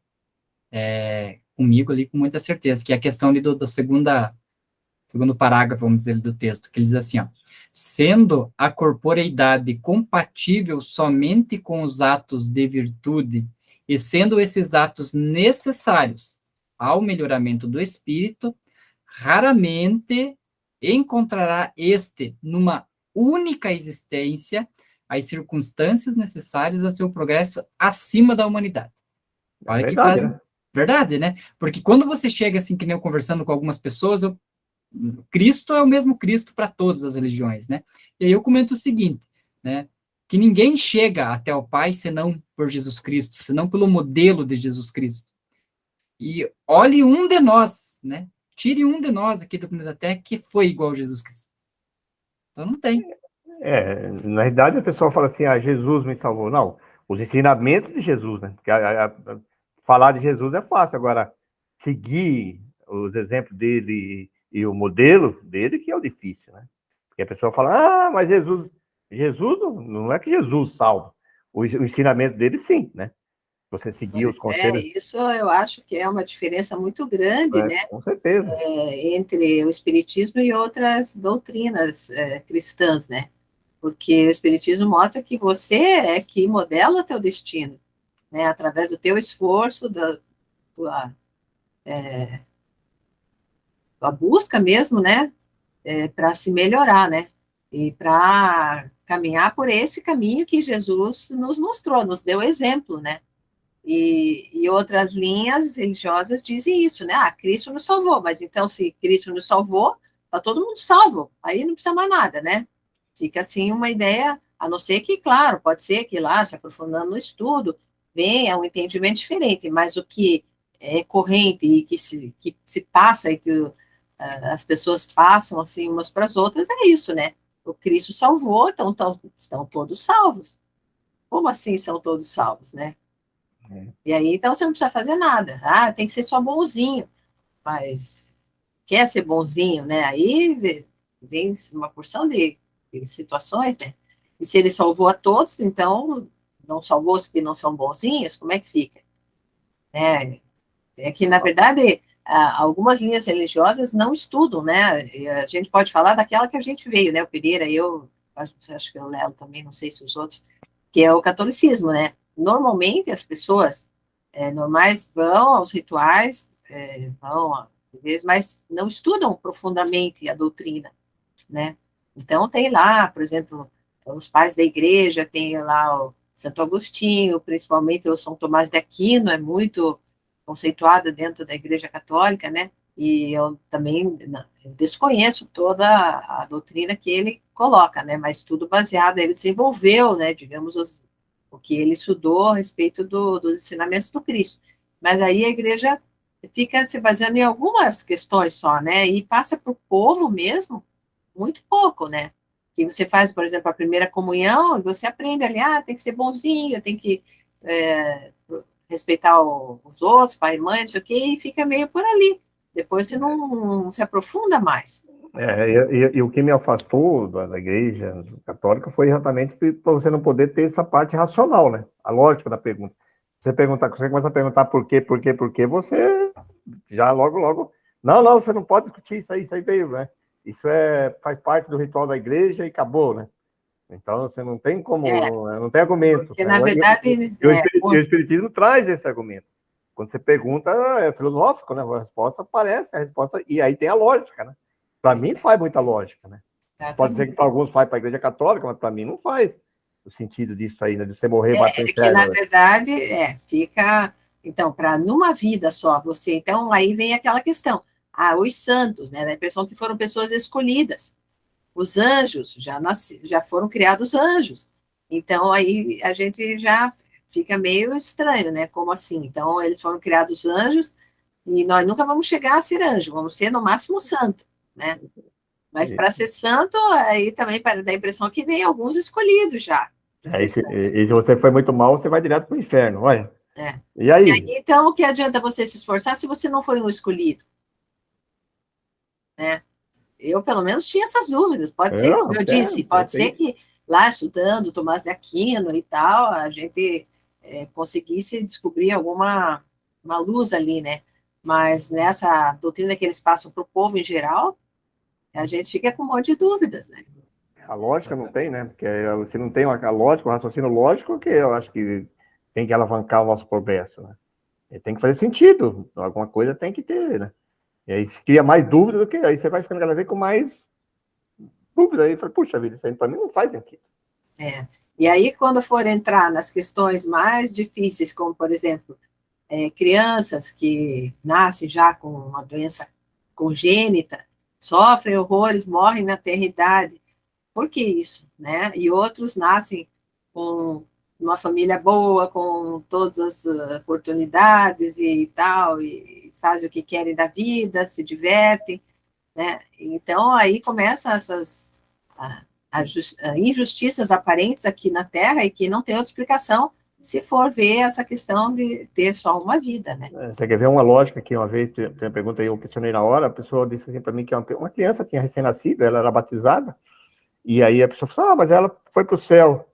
Speaker 1: comigo ali com muita certeza, que é a questão ali do segundo parágrafo, vamos dizer, do texto, que ele diz assim, ó, sendo a corporeidade compatível somente com os atos de virtude, e sendo esses atos necessários ao melhoramento do espírito, raramente encontrará este, numa única existência, as circunstâncias necessárias a seu progresso acima da humanidade.
Speaker 3: é
Speaker 1: Olha que
Speaker 3: verdade,
Speaker 1: frase
Speaker 3: né?
Speaker 1: verdade, né? Porque quando você chega assim, que nem eu conversando com algumas pessoas, Cristo é o mesmo Cristo para todas as religiões, né? E aí eu comento o seguinte, né? Que ninguém chega até o Pai senão por Jesus Cristo, senão pelo modelo de Jesus Cristo. E olhe um de nós, né? Tire um de nós aqui do planeta Terra que foi igual a Jesus Cristo. Então não tem.
Speaker 3: Na realidade, a pessoa fala assim, Jesus me salvou. Não, os ensinamentos de Jesus, né? Porque falar de Jesus é fácil, agora seguir os exemplos dele e o modelo dele que é o difícil, né? Porque a pessoa fala, mas Jesus não é que Jesus salva. O ensinamento dele, sim, né? Você seguir os
Speaker 2: Pois é,
Speaker 3: conselhos,
Speaker 2: isso eu acho que é uma diferença muito grande, né,
Speaker 3: com certeza.
Speaker 2: entre o Espiritismo e outras doutrinas cristãs, né? Porque o Espiritismo mostra que você é que modela o teu destino, né? Através do teu esforço, da tua, tua busca mesmo, né? Para se melhorar, né? E para caminhar por esse caminho que Jesus nos mostrou, nos deu exemplo, né? E outras linhas religiosas dizem isso, né? Cristo nos salvou, mas então, se Cristo nos salvou, tá todo mundo salvo, aí não precisa mais nada, né? Fica assim uma ideia, a não ser que, claro, pode ser que lá, se aprofundando no estudo, venha um entendimento diferente, mas o que é corrente e que se passa e que as pessoas passam assim umas para as outras é isso, né? O Cristo salvou, então estão todos salvos. Como assim são todos salvos, né? E aí, então, você não precisa fazer nada. Tem que ser só bonzinho. Mas quer ser bonzinho, né? Aí vem uma porção de situações, né? E se ele salvou a todos, então não salvou os que não são bonzinhos, como é que fica? É que, na verdade, algumas linhas religiosas não estudam, né? E a gente pode falar daquela que a gente veio, né? O Pereira, eu acho que o Léo também, não sei se os outros, que é o catolicismo, né? Normalmente as pessoas normais vão aos rituais, vão às igrejas, mas não estudam profundamente a doutrina, né? Então tem lá, por exemplo, os pais da igreja, tem lá o Santo Agostinho, principalmente o São Tomás de Aquino, é muito conceituado dentro da Igreja Católica, né? E eu também eu desconheço toda a doutrina que ele coloca, né? Mas tudo baseado, ele desenvolveu, né? Digamos, o que ele estudou a respeito dos ensinamentos do Cristo. Mas aí a igreja fica se baseando em algumas questões só, né? E passa para o povo mesmo muito pouco, né? Que você faz, por exemplo, a primeira comunhão e você aprende ali, tem que ser bonzinho, tem que respeitar os outros, pai e mãe, não sei o quê, e fica meio por ali. Depois você não se aprofunda mais.
Speaker 3: E o que me afastou da igreja católica foi exatamente para você não poder ter essa parte racional, né? A lógica da pergunta. Você começa a perguntar por quê, você já logo, não, você não pode discutir isso aí veio, né? Isso faz parte do ritual da igreja e acabou, né? Então você não tem como, não tem argumento.
Speaker 2: Porque, na verdade,
Speaker 3: o Espiritismo traz esse argumento. Quando você pergunta, é filosófico, né? A resposta aparece, e aí tem a lógica, né? Para mim faz muita lógica, né? Pode ser que para alguns faz para a igreja católica, mas para mim não faz o sentido disso aí, né? De você morrer e vai para o inferno.
Speaker 2: Na verdade, fica... Então, para numa vida só, você... Então, aí vem aquela questão. Os santos, né? Da impressão que foram pessoas escolhidas. Os anjos, já foram criados anjos. Então, aí a gente já fica meio estranho, né? Como assim? Então, eles foram criados anjos E nós nunca vamos chegar a ser anjo, vamos ser no máximo santo, né? Mas para ser santo, aí também para dar a impressão que vem alguns escolhidos já.
Speaker 3: E se você foi muito mal, você vai direto para o inferno, olha.
Speaker 2: É.
Speaker 3: E aí?
Speaker 2: Então, o que adianta você se esforçar se você não foi um escolhido? Né? Eu, pelo menos, tinha essas dúvidas. Pode ser, como eu disse, pode ser que lá estudando Tomás de Aquino e tal, a gente conseguisse descobrir uma luz ali, né? Mas nessa doutrina que eles passam para o povo em geral, a gente fica com um monte de dúvidas, né?
Speaker 3: A lógica não tem, né? Porque se não tem a lógica, o raciocínio lógico, que eu acho que tem que alavancar o nosso progresso, né? E tem que fazer sentido, alguma coisa tem que ter, né? E aí cria mais dúvida do que aí você vai ficando cada vez com mais dúvida. Aí fala, puxa vida, isso aí para mim não faz sentido.
Speaker 2: E aí, quando for entrar nas questões mais difíceis, como, por exemplo, crianças que nascem já com uma doença congênita, sofrem horrores, morrem na tenra-idade. Por que isso, né? E outros nascem com uma família boa, com todas as oportunidades e tal, e fazem o que querem da vida, se divertem, né? Então, aí começam essas injustiças aparentes aqui na Terra e que não tem outra explicação se for ver essa questão de ter só uma vida, né?
Speaker 3: Você quer ver uma lógica que uma vez, tem uma pergunta aí, eu questionei na hora, a pessoa disse assim para mim que uma criança tinha recém-nascido, ela era batizada, e aí a pessoa falou, mas ela foi para o céu.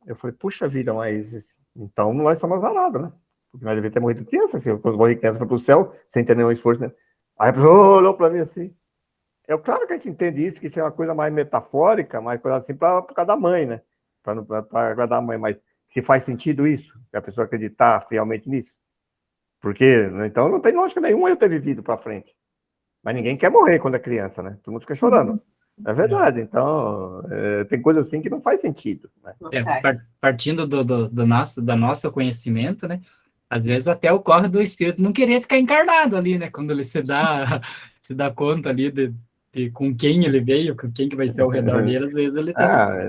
Speaker 3: Eu falei, puxa vida, mas então nós somos azarados, né? Porque nós devemos ter morrido criança, se quando morrer criança foi para o céu, sem ter nenhum esforço, né? Aí a pessoa olhou para mim assim. É claro que a gente entende isso, que isso é uma coisa mais metafórica, mais coisa assim, por causa da mãe, né? Para agradar a mãe, mas se faz sentido isso, que a pessoa acreditar fielmente nisso? Porque, né, então, não tem lógica nenhuma eu ter vivido para frente. Mas ninguém quer morrer quando é criança, né? Todo mundo fica chorando. É verdade, então, tem coisa assim que não faz sentido, né?
Speaker 1: Partindo da nosso conhecimento, né? Às vezes até ocorre do espírito não querer ficar encarnado ali, né? Quando ele se dá conta ali de com quem ele veio, com quem que vai ser ao redor dele, às vezes ele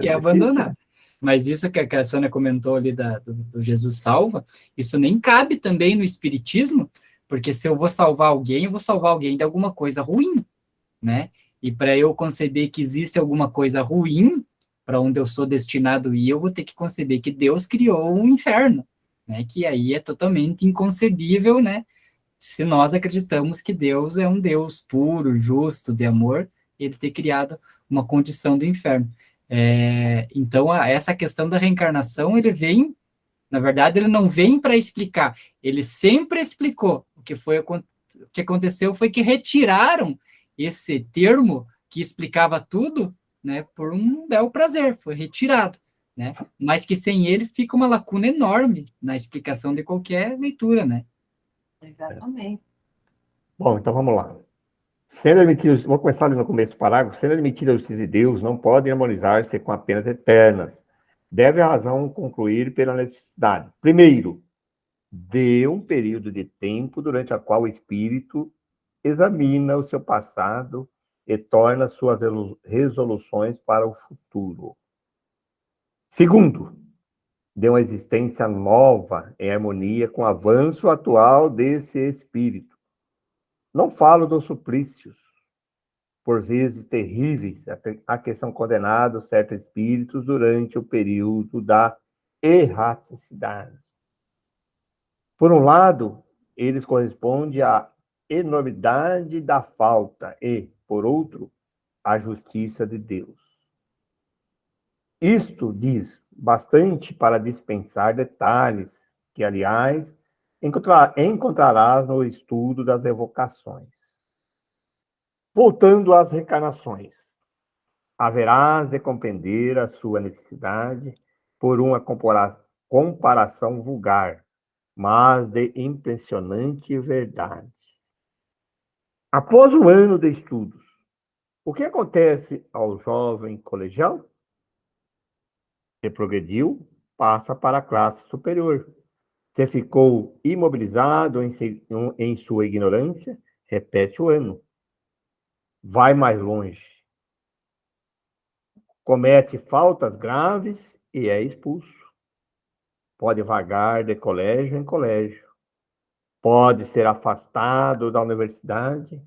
Speaker 1: quer abandonar. Mas isso que a Sônia comentou ali do Jesus salva, isso nem cabe também no espiritismo, porque se eu vou salvar alguém, eu vou salvar alguém de alguma coisa ruim, né? E para eu conceber que existe alguma coisa ruim para onde eu sou destinado ir, eu vou ter que conceber que Deus criou um inferno, né? Que aí é totalmente inconcebível, né? Se nós acreditamos que Deus é um Deus puro, justo, de amor, ele ter criado uma condição do inferno. Então, essa questão da reencarnação, ele vem, na verdade, ele não vem para explicar, ele sempre explicou. O que aconteceu foi que retiraram esse termo que explicava tudo, né, por um bel prazer, foi retirado, né? Mas que sem ele fica uma lacuna enorme na explicação de qualquer leitura, né?
Speaker 2: Exatamente.
Speaker 3: Bom, então vamos lá. Sendo admitidos, vou começar ali no começo do parágrafo, sendo admitidas a justiça de Deus, não podem harmonizar-se com apenas eternas. Deve a razão concluir pela necessidade. Primeiro, de um período de tempo durante a qual o espírito examina o seu passado e torna suas resoluções para o futuro. Segundo, de uma existência nova em harmonia com o avanço atual desse espírito. Não falo dos suplícios, por vezes terríveis, a que são condenados certos espíritos durante o período da erraticidade. Por um lado, eles correspondem à enormidade da falta e, por outro, à justiça de Deus. Isto diz bastante para dispensar detalhes que, aliás, encontrarás no estudo das evocações. Voltando às reencarnações, haverás de compreender a sua necessidade por uma comparação vulgar, mas de impressionante verdade. Após um ano de estudos, o que acontece ao jovem colegial? Se progrediu, passa para a classe superior. Se ficou imobilizado em sua ignorância, repete o ano. Vai mais longe. Comete faltas graves e é expulso. Pode vagar de colégio em colégio. Pode ser afastado da universidade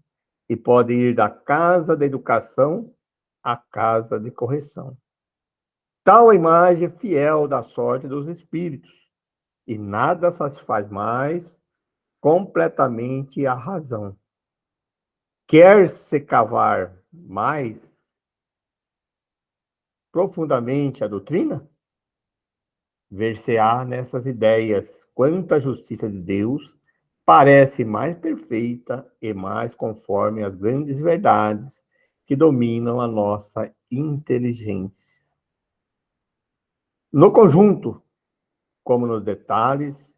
Speaker 3: e pode ir da casa da educação à casa de correção. Tal a imagem fiel da sorte dos espíritos, e nada satisfaz mais completamente a razão. Quer se cavar mais profundamente a doutrina? Ver-se-á nessas ideias quanto a justiça de Deus parece mais perfeita e mais conforme às grandes verdades que dominam a nossa inteligência. No conjunto, como nos detalhes,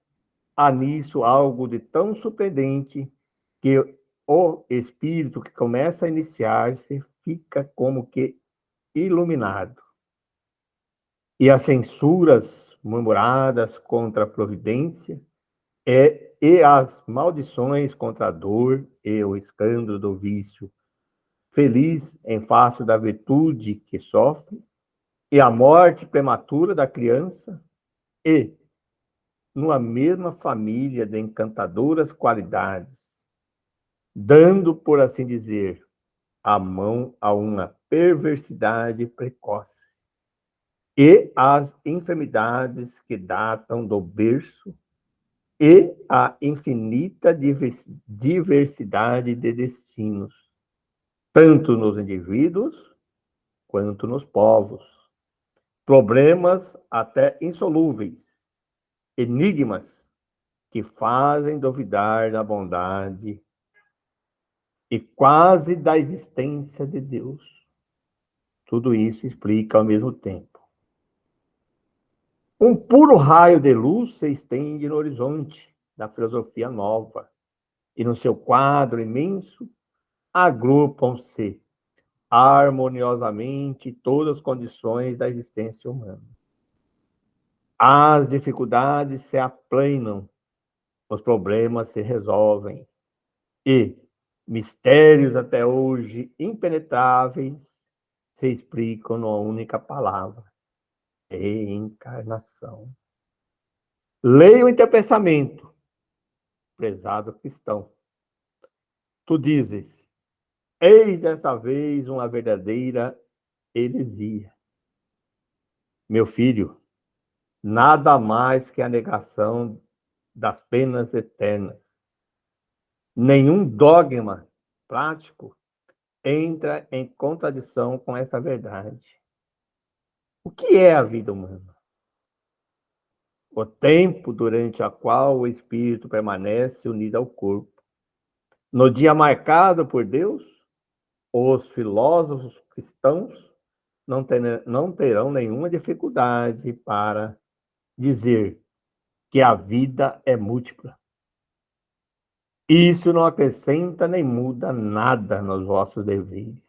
Speaker 3: há nisso algo de tão surpreendente que o espírito que começa a iniciar-se fica como que iluminado. E as censuras murmuradas contra a providência e as maldições contra a dor e o escândalo do vício, feliz em face da virtude que sofre, e a morte prematura da criança, e, numa mesma família de encantadoras qualidades, dando, por assim dizer, a mão a uma perversidade precoce, e as enfermidades que datam do berço, e a infinita diversidade de destinos, tanto nos indivíduos quanto nos povos. Problemas até insolúveis, enigmas que fazem duvidar da bondade e quase da existência de Deus. Tudo isso explica ao mesmo tempo. Um puro raio de luz se estende no horizonte da filosofia nova, e no seu quadro imenso agrupam-se harmoniosamente todas as condições da existência humana. As dificuldades se aplanam, os problemas se resolvem, e mistérios até hoje impenetráveis se explicam numa única palavra: reencarnação. Leia o interpensamento, prezado cristão. Tu dizes: eis desta vez uma verdadeira heresia. Meu filho, nada mais que a negação das penas eternas. Nenhum dogma prático entra em contradição com esta verdade. O que é a vida humana? O tempo durante o qual o espírito permanece unido ao corpo. No dia marcado por Deus, os filósofos cristãos não terão nenhuma dificuldade para dizer que a vida é múltipla. Isso não acrescenta nem muda nada nos vossos deveres.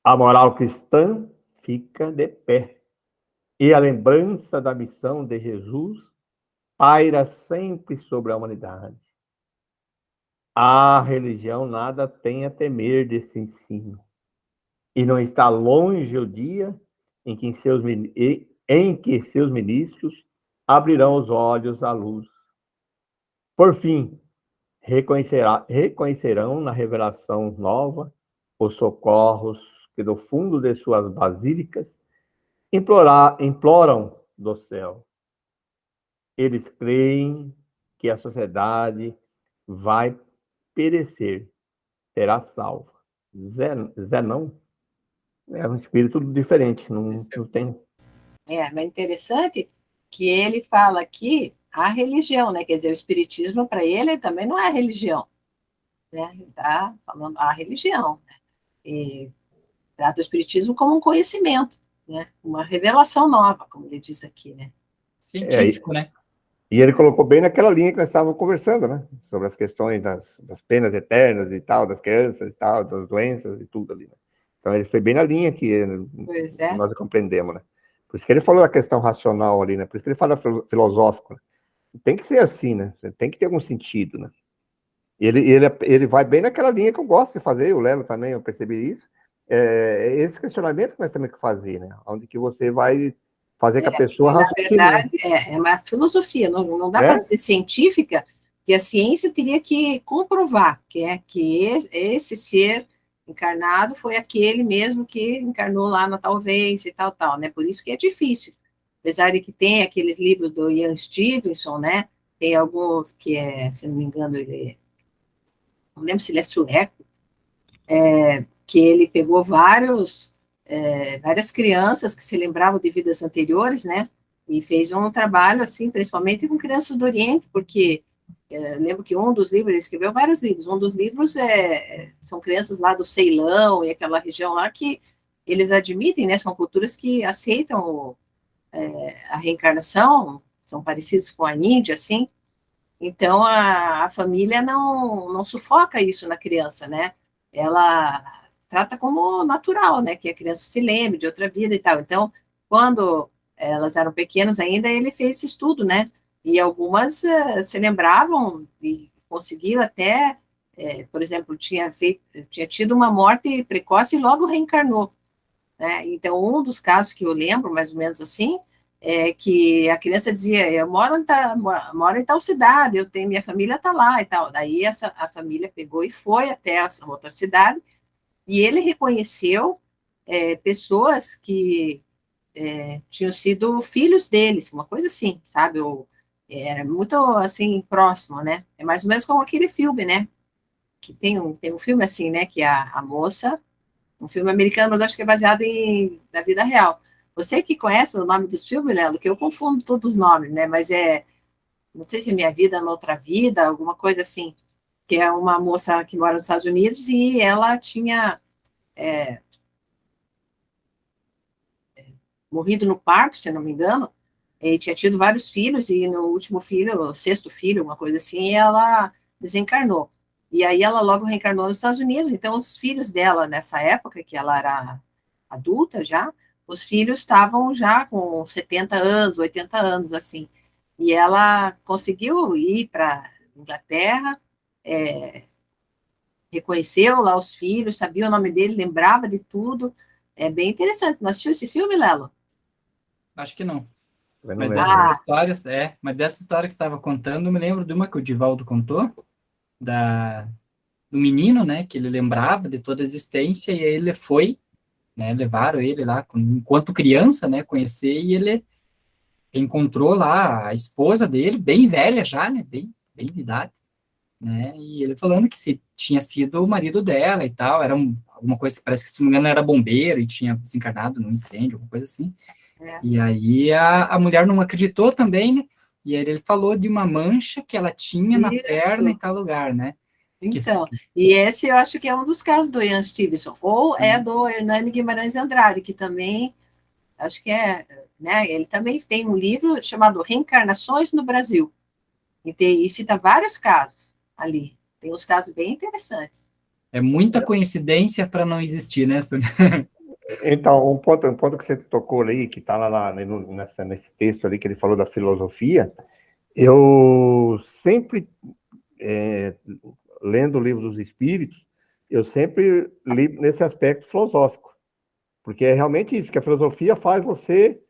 Speaker 3: A moral cristã fica de pé, e a lembrança da missão de Jesus paira sempre sobre a humanidade. A religião nada tem a temer desse ensino, e não está longe o dia em que seus ministros abrirão os olhos à luz. Por fim, reconhecerão na revelação nova os socorros que do fundo de suas basílicas imploram do céu. Eles creem que a sociedade vai perecer, será salva. Zenão é um espírito diferente, não tem.
Speaker 2: Mas é interessante que ele fala aqui a religião, né? Quer dizer, o espiritismo para ele também não é religião, né? Ele está falando a religião, né? E trata o espiritismo como um conhecimento, né? Uma revelação nova, como ele diz aqui, né?
Speaker 1: Científico, né?
Speaker 3: E ele colocou bem naquela linha que nós estávamos conversando, né? Sobre as questões das penas eternas e tal, das crianças e tal, das doenças e tudo ali, né? Então ele foi bem na linha que nós compreendemos, né? Por isso que ele falou da questão racional ali, né? Por isso que ele fala filosófico, né? Tem que ser assim, né? Tem que ter algum sentido, né? Ele vai bem naquela linha que eu gosto de fazer, o Lelo também, eu percebi isso. É esse questionamento que nós temos que fazer, né? Onde que você vai fazer que a pessoa
Speaker 2: raciocine. Na verdade, é uma filosofia, não dá para ser científica que a ciência teria que comprovar que esse ser encarnado foi aquele mesmo que encarnou lá na tal vez e tal, né? Por isso que é difícil. Apesar de que tem aqueles livros do Ian Stevenson, né? Tem alguns que se não me engano, não lembro se ele é sueco, que ele pegou várias crianças que se lembravam de vidas anteriores, né? E fez um trabalho, assim, principalmente com crianças do Oriente, porque lembro que um dos livros, ele escreveu vários livros, um dos livros são crianças lá do Ceilão e aquela região lá que eles admitem, né? São culturas que aceitam a reencarnação, são parecidos com a Índia, assim. Então, a família não sufoca isso na criança, né? Ela trata como natural, né? Que a criança se lembre de outra vida e tal. Então, quando elas eram pequenas ainda, ele fez esse estudo, né? E algumas se lembravam e conseguiram até, por exemplo, tinha tido uma morte precoce e logo reencarnou, né? Então, um dos casos que eu lembro, mais ou menos assim, é que a criança dizia, eu moro em tal cidade, minha família está lá e tal. Daí a família pegou e foi até essa outra cidade, e ele reconheceu pessoas que tinham sido filhos deles, uma coisa assim, sabe? Era muito, assim, próximo, né? É mais ou menos como aquele filme, né? Que tem um filme assim, né? Que a moça, um filme americano, mas acho que é baseado na vida real. Você que conhece o nome dos filmes, Lelo, que eu confundo todos os nomes, né? Mas não sei se é Minha Vida Noutra Vida, alguma coisa assim, que é uma moça que mora nos Estados Unidos e ela tinha morrido no parto, se eu não me engano, e tinha tido vários filhos, e no último filho, o sexto filho, uma coisa assim, ela desencarnou. E aí ela logo reencarnou nos Estados Unidos, então os filhos dela, nessa época, que ela era adulta já, os filhos estavam já com 70 anos, 80 anos, assim. E ela conseguiu ir para Inglaterra, reconheceu lá os filhos, sabia o nome dele, lembrava de tudo. É bem interessante. Não assistiu esse filme, Lelo?
Speaker 1: Acho que não.
Speaker 3: Eu não
Speaker 1: Mas
Speaker 3: lembro,
Speaker 1: dessas
Speaker 3: não.
Speaker 1: histórias, mas dessa história que você estava contando, eu me lembro de uma que o Divaldo contou, da, do menino, né, que ele lembrava de toda a existência, e aí ele foi, né, levaram ele lá, enquanto criança, né, conhecer, e ele encontrou lá a esposa dele, bem velha já, né, bem de idade, né, e ele falando que se tinha sido o marido dela e tal, alguma coisa, parece que, se não me engano, era bombeiro e tinha desencarnado num incêndio, alguma coisa assim.
Speaker 2: É.
Speaker 1: E aí a mulher não acreditou também, né? E aí ele falou de uma mancha que ela tinha na perna em
Speaker 2: Isso.
Speaker 1: tal lugar, né? Que,
Speaker 2: Então, e esse eu acho que é um dos casos do Ian Stevenson, ou é do Hernani Guimarães Andrade, que também, acho que né, ele também tem um livro chamado Reencarnações no Brasil, e cita vários casos ali, tem uns casos bem interessantes.
Speaker 1: é muita coincidência para não existir, né, Sônia?
Speaker 3: Então, um ponto que você tocou ali, que está lá nesse texto ali, que ele falou da filosofia, eu sempre, lendo o Livro dos Espíritos, eu sempre li nesse aspecto filosófico, porque é realmente isso, que a filosofia faz você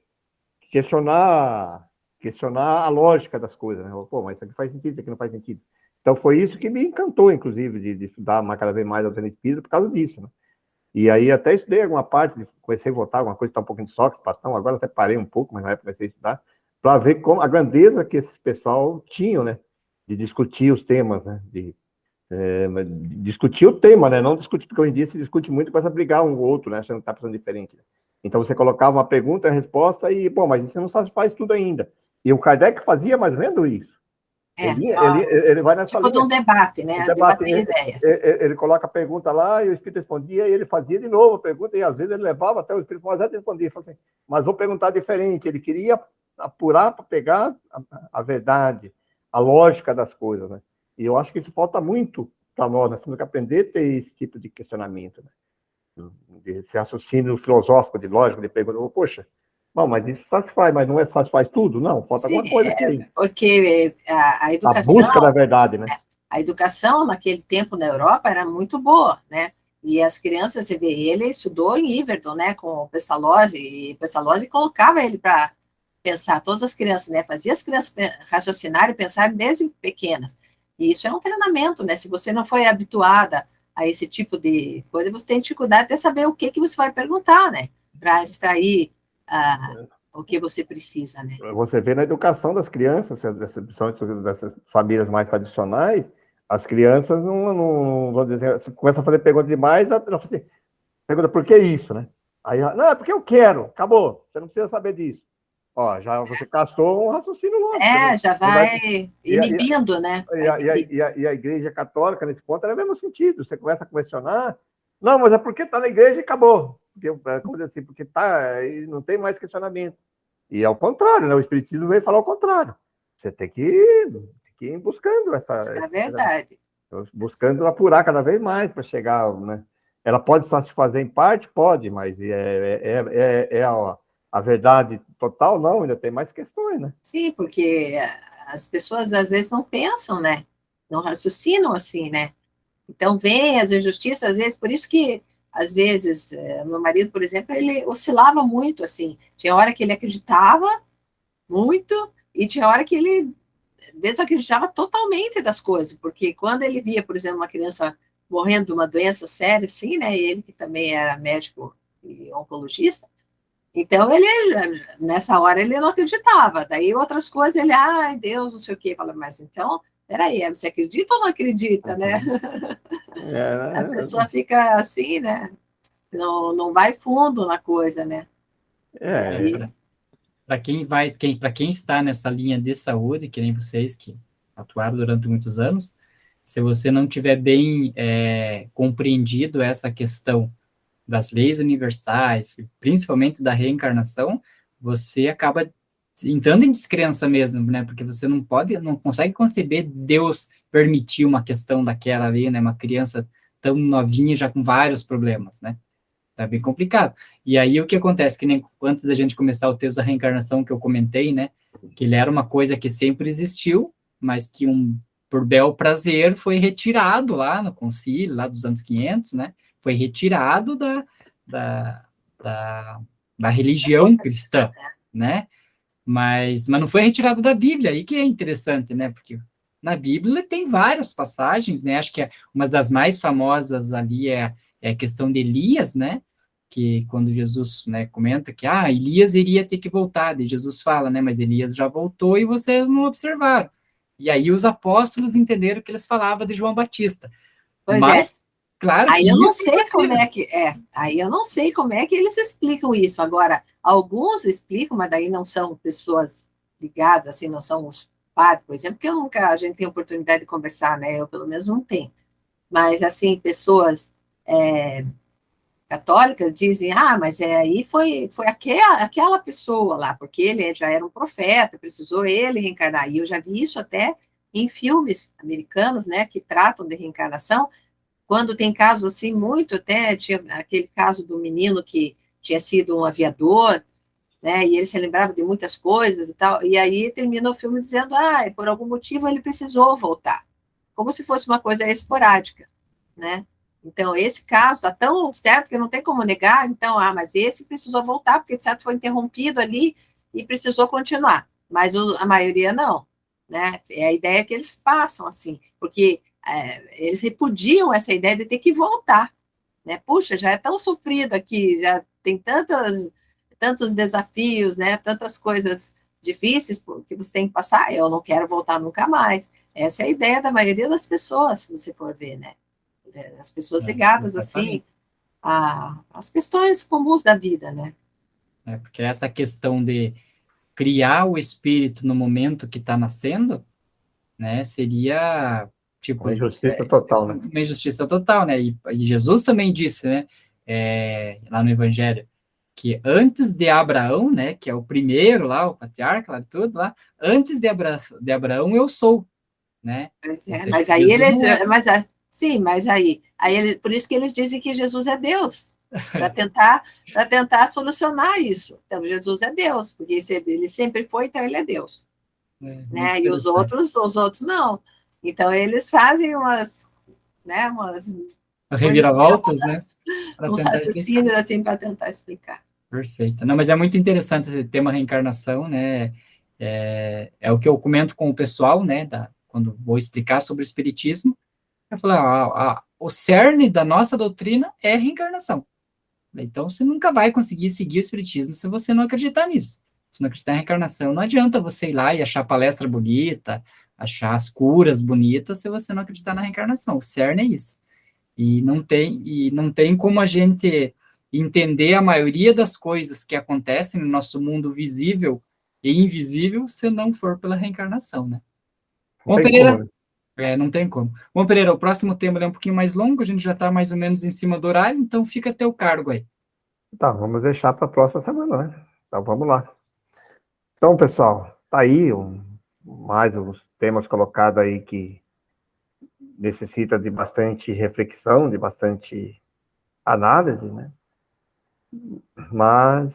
Speaker 3: questionar a lógica das coisas, né? Pô, mas isso aqui faz sentido, isso aqui não faz sentido. Então, foi isso que me encantou, inclusive, de estudar cada vez mais a doutrina espírita por causa disso, né? E aí até estudei alguma parte, comecei a voltar alguma coisa, está um pouquinho de Sócrates, Platão, agora até parei um pouco, mas na época comecei a estudar, para ver como a grandeza que esses pessoal tinham, né? De discutir os temas, né? De discutir o tema, né? Não discutir, porque hoje em dia se discute muito para brigar um ou outro, né? Achando que está pensando diferente. Né? Então você colocava uma pergunta, a resposta, e, bom, mas isso não faz tudo ainda. E o Kardec fazia mais ou menos isso. Ele vai nessa
Speaker 2: Tipo de
Speaker 3: linha.
Speaker 2: um debate, né?
Speaker 3: O
Speaker 2: Debate
Speaker 3: debate,
Speaker 2: de ideias.
Speaker 3: ele coloca a pergunta lá e o Espírito respondia, e ele fazia de novo a pergunta, e às vezes ele levava até o Espírito, mas antes respondia, assim, mas vou perguntar diferente. Ele queria apurar para pegar a verdade, a lógica das coisas, né? E eu acho que isso falta muito para nós temos que aprender a ter esse tipo de questionamento, né? Esse raciocínio filosófico, de lógica, de pergunta, poxa, bom, mas isso satisfaz, mas não satisfaz tudo? Não, falta
Speaker 2: Sim,
Speaker 3: alguma coisa aqui.
Speaker 2: porque
Speaker 3: A busca da verdade, né?
Speaker 2: A educação naquele tempo na Europa era muito boa, né? E as crianças, você vê, ele estudou em Everton, né, com o Pestalozzi, e Pestalozzi colocava ele para pensar, todas as crianças, né, fazia as crianças raciocinarem e pensarem desde pequenas. E isso é um treinamento, né? Se você não foi habituada a esse tipo de coisa, você tem dificuldade de saber o que que você vai perguntar, né? Para extrair o que você precisa, né?
Speaker 3: Você vê na educação das crianças, principalmente dessas famílias mais tradicionais, as crianças não vão dizer, você começa a fazer pergunta demais, ela fala assim, pergunta por que isso, né? Aí, não, é porque eu quero, acabou, você não precisa saber disso. Ó, já você castou um raciocínio lógico.
Speaker 2: Já vai inibindo, né?
Speaker 3: E a Igreja Católica, nesse ponto, é o mesmo sentido. Você começa a questionar, não, mas é porque está na igreja e acabou. Porque, como dizer assim, porque tá, e não tem mais questionamento. E é o contrário, né? O Espiritismo veio falar o contrário. Você tem que ir buscando
Speaker 2: É verdade.
Speaker 3: buscando apurar cada vez mais para chegar, né? Ela pode satisfazer em parte? Pode, mas a verdade total, não, ainda tem mais questões, né?
Speaker 2: Sim, porque as pessoas às vezes não pensam, né? Não raciocinam assim, né? Então vem as injustiças, às vezes, por isso que, às vezes, meu marido, por exemplo, ele oscilava muito, assim. Tinha hora que ele acreditava muito e tinha hora que ele desacreditava totalmente das coisas, porque quando ele via, por exemplo, uma criança morrendo de uma doença séria, assim, né? Ele que também era médico e oncologista, então ele, nessa hora, ele não acreditava. Daí outras coisas, ele, ai, Deus, não sei o quê. Fala, mas então, peraí, você acredita ou não acredita, né? A pessoa fica assim, né? Não vai fundo na coisa, né? E aí,
Speaker 1: Para quem está nessa linha de saúde, que nem vocês que atuaram durante muitos anos, se você não tiver bem compreendido essa questão das leis universais, principalmente da reencarnação, você acaba entrando em descrença mesmo, né? Porque você não consegue conceber Deus permitir uma questão daquela ali, né? Uma criança tão novinha já com vários problemas, né? Tá bem complicado. E aí o que acontece, que nem antes da gente começar o texto da reencarnação que eu comentei, né? Que ele era uma coisa que sempre existiu, mas que por bel prazer foi retirado lá no concílio, lá dos anos 500, né? Foi retirado da, da, da religião cristã, né? Mas não foi retirado da Bíblia, aí que é interessante, né? Porque na Bíblia tem várias passagens, né? Acho que uma das mais famosas ali é a questão de Elias, né? Que quando Jesus, né, comenta que Elias iria ter que voltar, e Jesus fala, né? Mas Elias já voltou e vocês não observaram. E aí os apóstolos entenderam que eles falavam de João Batista.
Speaker 2: pois é.
Speaker 1: Mas, claro que
Speaker 2: Aí eu não
Speaker 1: isso
Speaker 2: sei como é que Aí eu não sei como é que eles explicam isso. Agora, alguns explicam, mas daí não são pessoas ligadas, assim, não são os padres, por exemplo, porque a gente tem oportunidade de conversar, né? Eu pelo menos não tenho. Mas assim, pessoas católicas dizem, mas aí foi aquela pessoa lá, porque ele já era um profeta, precisou ele reencarnar. E eu já vi isso até em filmes americanos, né, que tratam de reencarnação, quando tem casos assim, muito até, tinha aquele caso do menino que tinha sido um aviador, né, e ele se lembrava de muitas coisas e tal, e aí termina o filme dizendo, por algum motivo ele precisou voltar, como se fosse uma coisa esporádica, né, então esse caso está tão certo que não tem como negar, então, mas esse precisou voltar, porque de certo foi interrompido ali e precisou continuar, mas a maioria não, né, é a ideia que eles passam, assim, porque eles repudiam essa ideia de ter que voltar, né? Puxa, já é tão sofrido aqui, já tem tantos desafios, né? Tantas coisas difíceis que você tem que passar. Eu não quero voltar nunca mais. Essa é a ideia da maioria das pessoas, se você for ver, né? As pessoas ligadas assim às questões comuns da vida, né?
Speaker 1: Porque essa questão de criar o espírito no momento que está nascendo, né, seria tipo
Speaker 3: uma injustiça total, né?
Speaker 1: Uma injustiça total, né? E Jesus também disse, né, lá no Evangelho, que antes de Abraão, né, que é o primeiro lá, o patriarca lá de tudo lá, antes de Abraão eu sou, né?
Speaker 2: Mas aí eles, sim, mas por isso que eles dizem que Jesus é Deus, para tentar solucionar isso. Então Jesus é Deus, porque ele sempre foi, então ele é Deus, né? E os outros não. Então eles fazem umas
Speaker 1: reviravoltas, né?
Speaker 2: Uns raciocínios assim para tentar explicar.
Speaker 1: Perfeito. Não, mas é muito interessante esse tema reencarnação, né? É o que eu comento com o pessoal, né? quando vou explicar sobre o espiritismo, eu falo, o cerne da nossa doutrina é a reencarnação. Então, você nunca vai conseguir seguir o espiritismo se você não acreditar nisso. Se não acreditar em reencarnação, não adianta você ir lá e achar palestra bonita, achar as curas bonitas, se você não acreditar na reencarnação. O cerne é isso. E não tem como a gente entender a maioria das coisas que acontecem no nosso mundo visível e invisível se não for pela reencarnação, né?
Speaker 3: Não
Speaker 1: Bom,
Speaker 3: tem como,
Speaker 1: Pereira,
Speaker 3: né?
Speaker 1: não tem como. Bom, Pereira, o próximo tema é um pouquinho mais longo, a gente já está mais ou menos em cima do horário, então fica a teu cargo aí.
Speaker 3: Tá, vamos deixar para a próxima semana, né? Então vamos lá. Então, pessoal, tá aí mais uns temas colocados aí que necessita de bastante reflexão, de bastante análise, né? Mas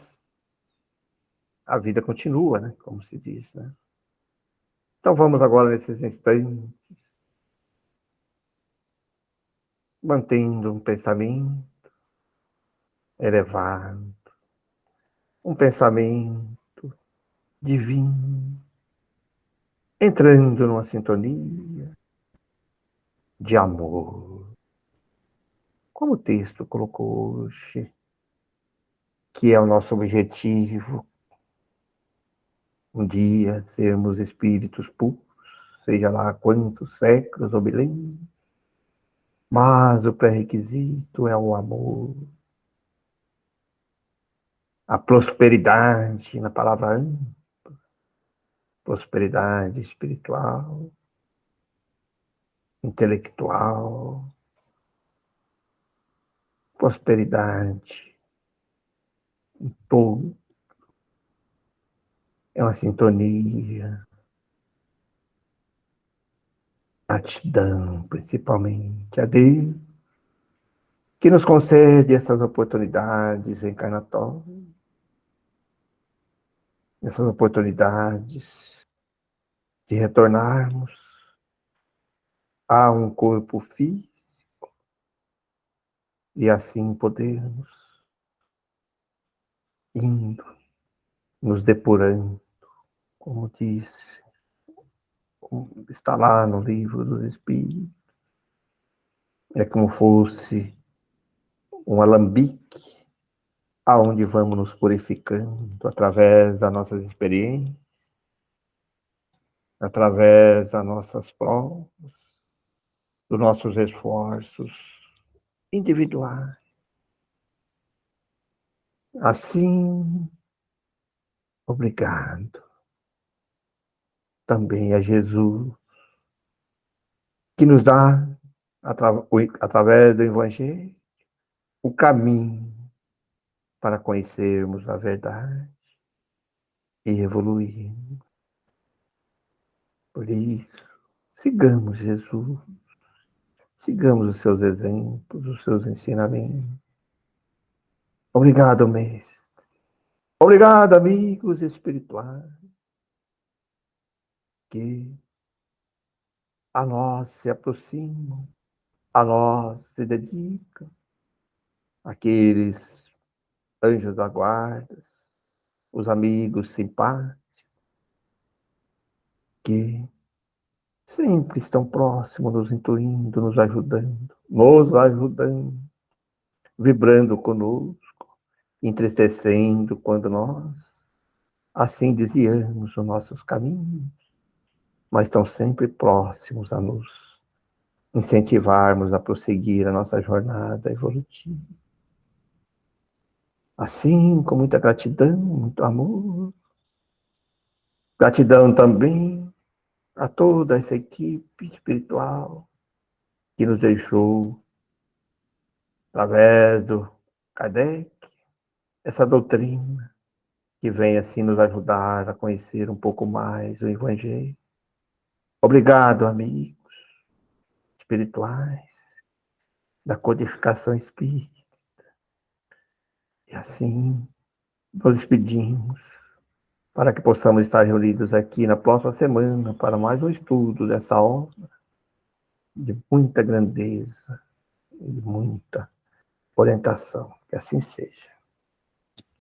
Speaker 3: a vida continua, né? Como se diz, né? Então vamos agora nesses instantes, mantendo um pensamento elevado, um pensamento divino, entrando numa sintonia de amor. Como o texto colocou hoje, que é o nosso objetivo, um dia sermos espíritos puros, seja lá quantos séculos ou milênios, mas o pré-requisito é o amor, a prosperidade, na palavra prosperidade espiritual, intelectual, prosperidade em todo. É uma sintonia, gratidão, principalmente a Deus, que nos concede essas oportunidades encarnatórias, essas oportunidades de retornarmos a um corpo físico e assim podermos indo, nos depurando, como diz, como está lá no livro dos Espíritos, é como fosse um alambique aonde vamos nos purificando através das nossas experiências, através das nossas provas, dos nossos esforços individuais. Assim, obrigado também a Jesus, que nos dá, através do Evangelho, o caminho para conhecermos a verdade e evoluir. Por isso, sigamos Jesus, sigamos os seus exemplos, os seus ensinamentos. Obrigado, mestre. Obrigado, amigos espirituais, que a nós se aproximam, a nós se dedicam, aqueles anjos da guarda, os amigos simpáticos, que sempre estão próximos, nos intuindo, nos ajudando, vibrando conosco, entristecendo quando nós assim desviamos os nossos caminhos, mas estão sempre próximos a nos incentivarmos a prosseguir a nossa jornada evolutiva. Assim, com muita gratidão, muito amor. Gratidão também a toda essa equipe espiritual que nos deixou, através do Kardec, essa doutrina que vem assim nos ajudar a conhecer um pouco mais o Evangelho. Obrigado, amigos espirituais da codificação espírita. E assim nos despedimos para que possamos estar reunidos aqui na próxima semana para mais um estudo dessa obra de muita grandeza e de muita orientação. Que assim seja.